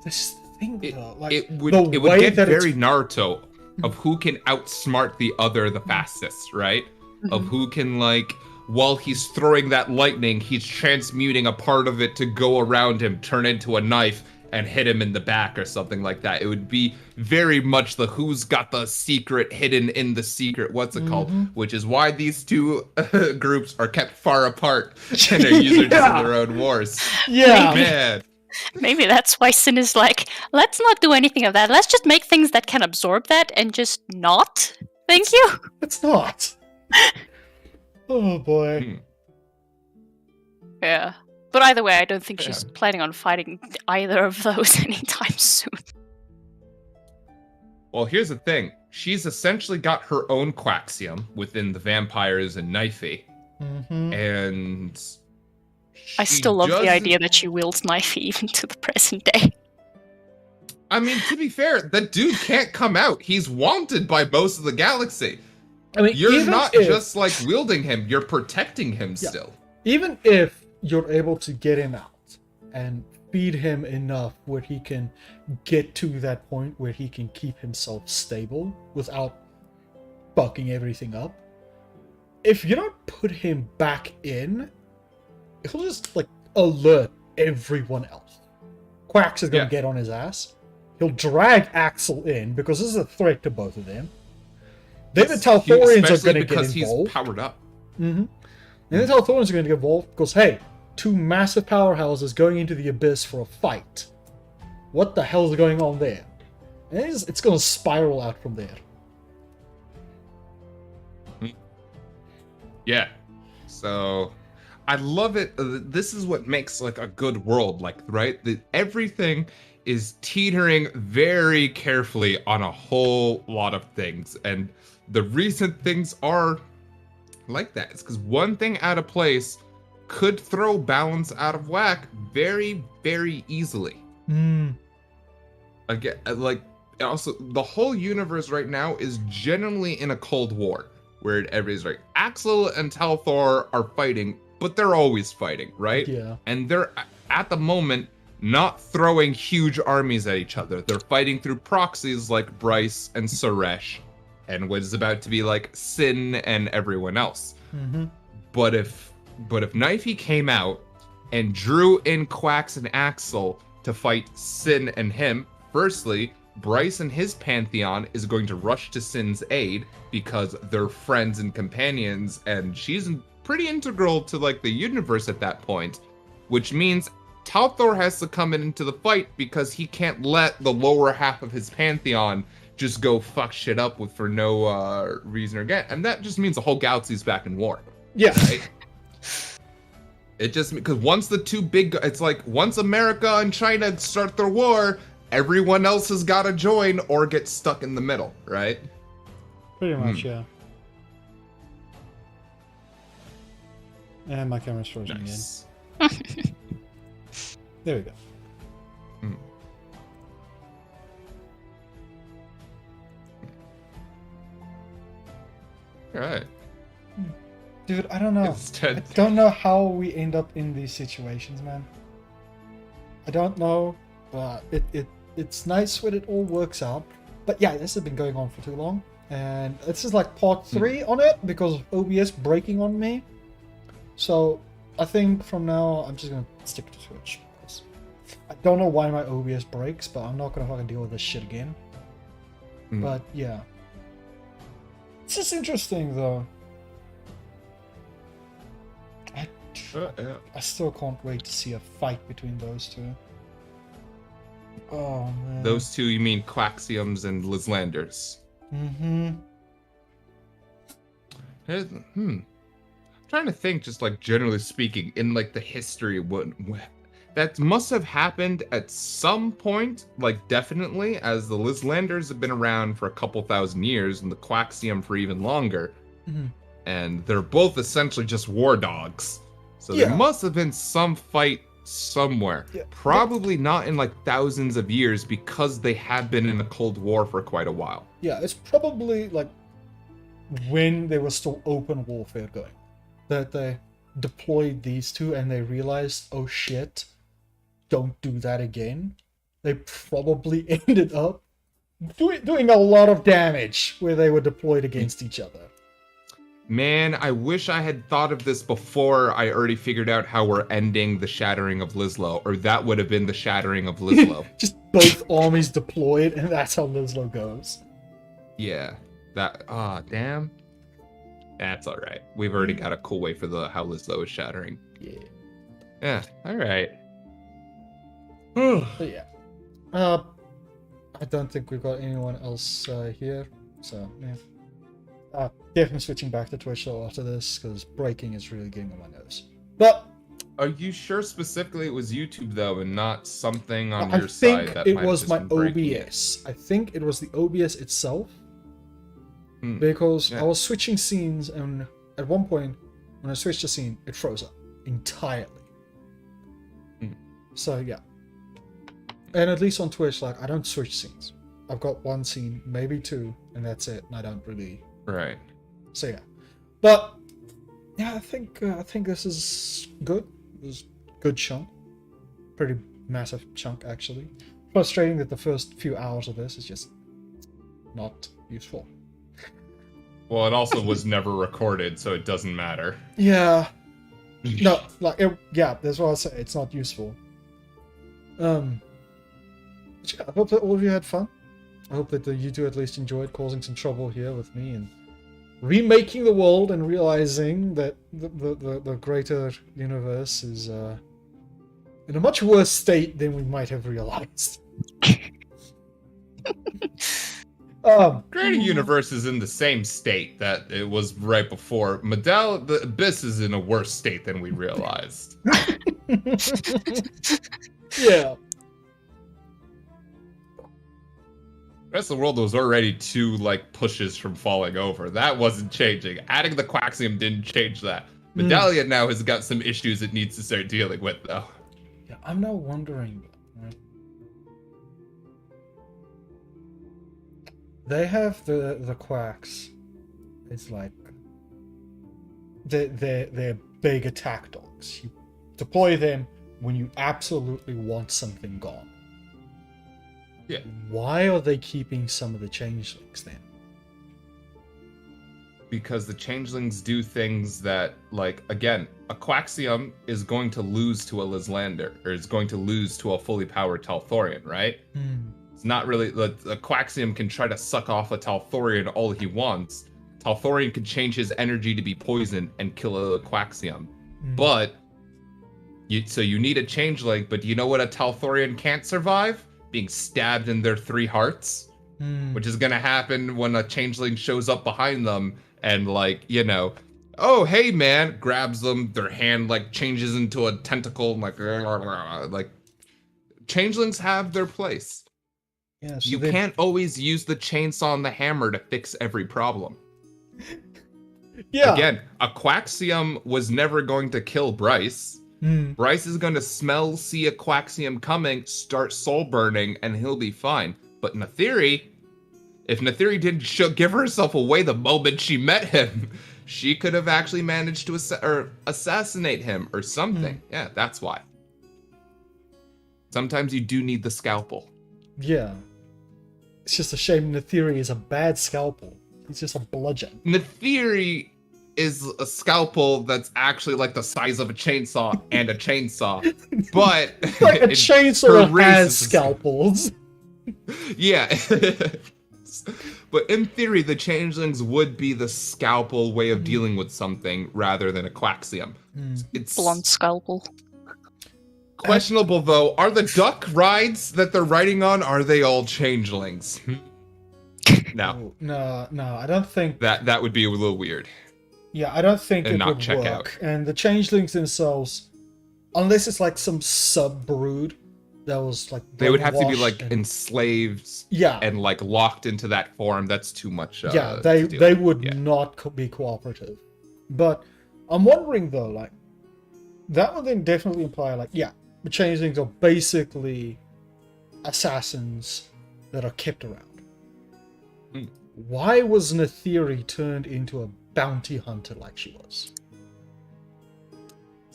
This is the thing, though. Like, it would get very Naruto of who can outsmart the other the fastest, right? Of who can, like, while he's throwing that lightning, he's transmuting a part of it to go around him, turn into a knife, and hit him in the back or something like that. It would be very much the who's got the secret hidden in the secret, which is why these two groups are kept far apart and are usually just in their own wars. Yeah. Man. Maybe that's why Sin is like, let's not do anything of that. Let's just make things that can absorb that and just not. Thank you. It's not. Oh boy. Yeah. But either way, I don't think she's planning on fighting either of those anytime soon. Well, here's the thing. She's essentially got her own Quaxium within the vampires and Knifey. And I still love the idea that she wields Knifey even to the present day. I mean, to be fair, that dude can't come out. He's wanted by most of the galaxy. I mean, you're not just, like, wielding him. You're protecting him still. Even if you're able to get him out and feed him enough where he can get to that point where he can keep himself stable without fucking everything up, if you don't put him back in, he'll just, like, alert everyone else. Quax is going to get on his ass. He'll drag Axel in because this is a threat to both of them. Then the Talthorians are going to get involved. He's powered up. And the Talthorians are going to get involved because, hey, two massive powerhouses going into the abyss for a fight. What the hell is going on there? And it's going to spiral out from there. Yeah. So, I love it. This is what makes, like, a good world, like, right? Everything is teetering very carefully on a whole lot of things. And the reason things are like that is because one thing out of place could throw balance out of whack very, very easily. Again, like, also, the whole universe right now is generally in a Cold War, where everybody's like, Axel and Talthor are fighting, but they're always fighting, right? Yeah. And they're, at the moment, not throwing huge armies at each other. They're fighting through proxies like Bryce and Suresh, and what is about to be like Sin and everyone else. But if Knifey came out and drew in Quax and Axel to fight Sin and him, firstly, Bryce and his pantheon is going to rush to Sin's aid because they're friends and companions, and she's pretty integral to, like, the universe at that point, which means Talthor has to come into the fight because he can't let the lower half of his pantheon just go fuck shit up for no reason or get. And that just means the whole galaxy's back in war. Yeah. Right? It just, because once the two big, it's like once America and China start their war everyone else has got to join or get stuck in the middle, right? Pretty much, yeah. And my camera's frozen Nice. again. There we go. All right. Dude, I don't know. Instead- I don't know how we end up in these situations, man. I don't know, but it's nice when it all works out. But yeah, this has been going on for too long. And this is like part 3 on it because of OBS breaking on me. So I think from now I'm just gonna stick to Twitch. I don't know why my OBS breaks, but I'm not gonna fucking deal with this shit again. But yeah. It's just interesting though. Yeah. I still can't wait to see a fight between those two. Oh man. Those two, you mean Quaxiums and Lyslanders? Mm-hmm. Trying to think, just like generally speaking, in like the history, what that must have happened at some point, like definitely, as the Lyslanders have been around for a couple thousand years, and the Quaxium for even longer, and they're both essentially just war dogs. So there must have been some fight somewhere. Yeah. Probably not in like thousands of years because they have been in a Cold War for quite a while. Yeah, it's probably like when there was still open warfare going. That they deployed these two and they realized, oh shit, don't do that again. They probably ended up doing a lot of damage where they were deployed against each other. Man, I wish I had thought of this before I already figured out how we're ending the shattering of Lislow, or that would have been the shattering of Lislow. Just both armies deployed, and that's how Lislow goes. Yeah. Damn. That's alright. We've already got a cool way for how Lislow is shattering. Yeah. Yeah, alright. But yeah. I don't think we've got anyone else here, so yeah. Definitely switching back to Twitch though after this, because breaking is really getting on my nerves. But are you sure specifically it was YouTube though, and not something on your side that it was my OBS. I think it was the OBS itself, because I was switching scenes, and at one point when I switched the scene, it froze up entirely. So yeah, and at least on Twitch, like I don't switch scenes. I've got one scene, maybe two, and that's it. And I don't really. Right. So yeah, but yeah, I think this is good. It was a good chunk, pretty massive chunk actually. Frustrating that the first few hours of this is just not useful. Well, it also was never recorded, so it doesn't matter. Yeah. No, like that's what I say. It's not useful. But yeah, I hope that all of you had fun. I hope that you two at least enjoyed causing some trouble here with me and remaking the world and realizing that the greater universe is in a much worse state than we might have realized. Greater universe is in the same state that it was right before. The Abyss is in a worse state than we realized. Yeah. The rest of the world was already 2 like pushes from falling over. That wasn't changing. Adding the Quaxium didn't change that. Midialian now has got some issues it needs to start dealing with, though. Yeah, I'm now wondering. Right? They have the quacks. It's like they're big attack dogs. You deploy them when you absolutely want something gone. Yeah. Why are they keeping some of the changelings then? Because the changelings do things that, like, again, a Quaxium is going to lose to a Lyslander, or is going to lose to a fully powered Talthorian, right? It's not really, a Quaxium can try to suck off a Talthorian all he wants. Talthorian can change his energy to be poison and kill a Quaxium. But, so you need a changeling, but do you know what a Talthorian can't survive? Being stabbed in their 3 hearts, which is gonna happen when a changeling shows up behind them and, like, you know, oh hey man, grabs them, their hand like changes into a tentacle, like changelings have their place. Yeah, so You can't always use the chainsaw and the hammer to fix every problem. Yeah. Again, a Quaxium was never going to kill Bryce. Bryce is going to see a Quaxium coming, start soul burning, and he'll be fine. But Netheri, if Netheri didn't give herself away the moment she met him, she could have actually managed to assassinate him or something. Yeah, that's why. Sometimes you do need the scalpel. Yeah. It's just a shame Netheri is a bad scalpel. He's just a bludgeon. Netheri is a scalpel that's actually like the size of a chainsaw and a chainsaw. But like a chainsaw has scalpels. Yeah. But in theory, the changelings would be the scalpel way of dealing with something rather than a Quaxium. It's Blunt scalpel. questionable, though. Are the duck rides that they're riding on, are they all changelings? No. No, I don't think... That would be a little weird. Yeah, I don't think And it not would check work. out. And the changelings themselves, unless it's like some sub-brood that was like... They would have to be brainwashed like and- enslaved Yeah. and like locked into that form. That's too much. Yeah, to they deal with. would Yeah. not be cooperative. But I'm wondering though, like, that would then definitely imply, like, yeah, the changelings are basically assassins that are kept around. Why was Netheri turned into a bounty hunter like she was?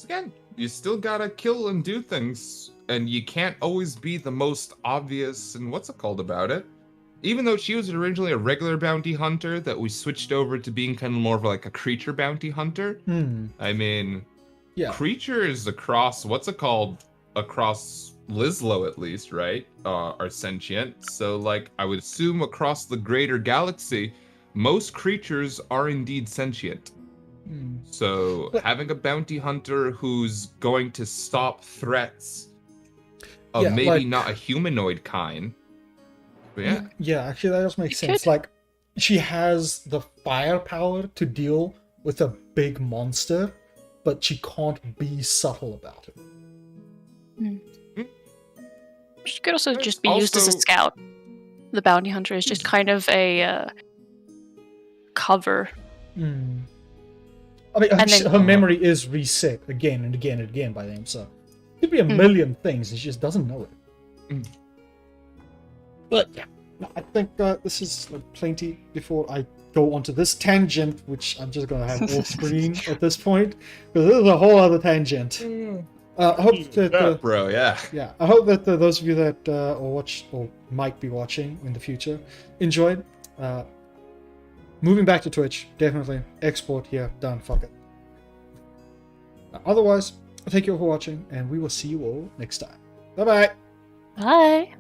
Again, you still gotta kill and do things, and you can't always be the most obvious and what's it called about it. Even though she was originally a regular bounty hunter, that we switched over to being kind of more of like a creature bounty hunter. I mean, Yeah. creatures across across Lislow at least, right? Are sentient. So like I would assume across the greater galaxy, most creatures are indeed sentient. So having a bounty hunter who's going to stop threats of Yeah, maybe like- not a humanoid kind. But yeah. Yeah, actually that does make You sense. could- Like, she has the firepower to deal with a big monster, but she can't be subtle about it. She could also There's just be used as a also- scout. The bounty hunter is just kind of a cover. I mean, And then- her memory is reset again and again and again by them, so it could be a million things, and she just doesn't know it. But yeah, no, I think this is plenty before I go onto this tangent, which I'm just going to have off screen at this point, because this is a whole other tangent. I hope that Bro, yeah. yeah, I hope that those of you that watch or might be watching in the future enjoyed. Moving back to Twitch, definitely export here, done, fuck it. Otherwise, thank you all for watching, and we will see you all next time. Bye bye. Bye.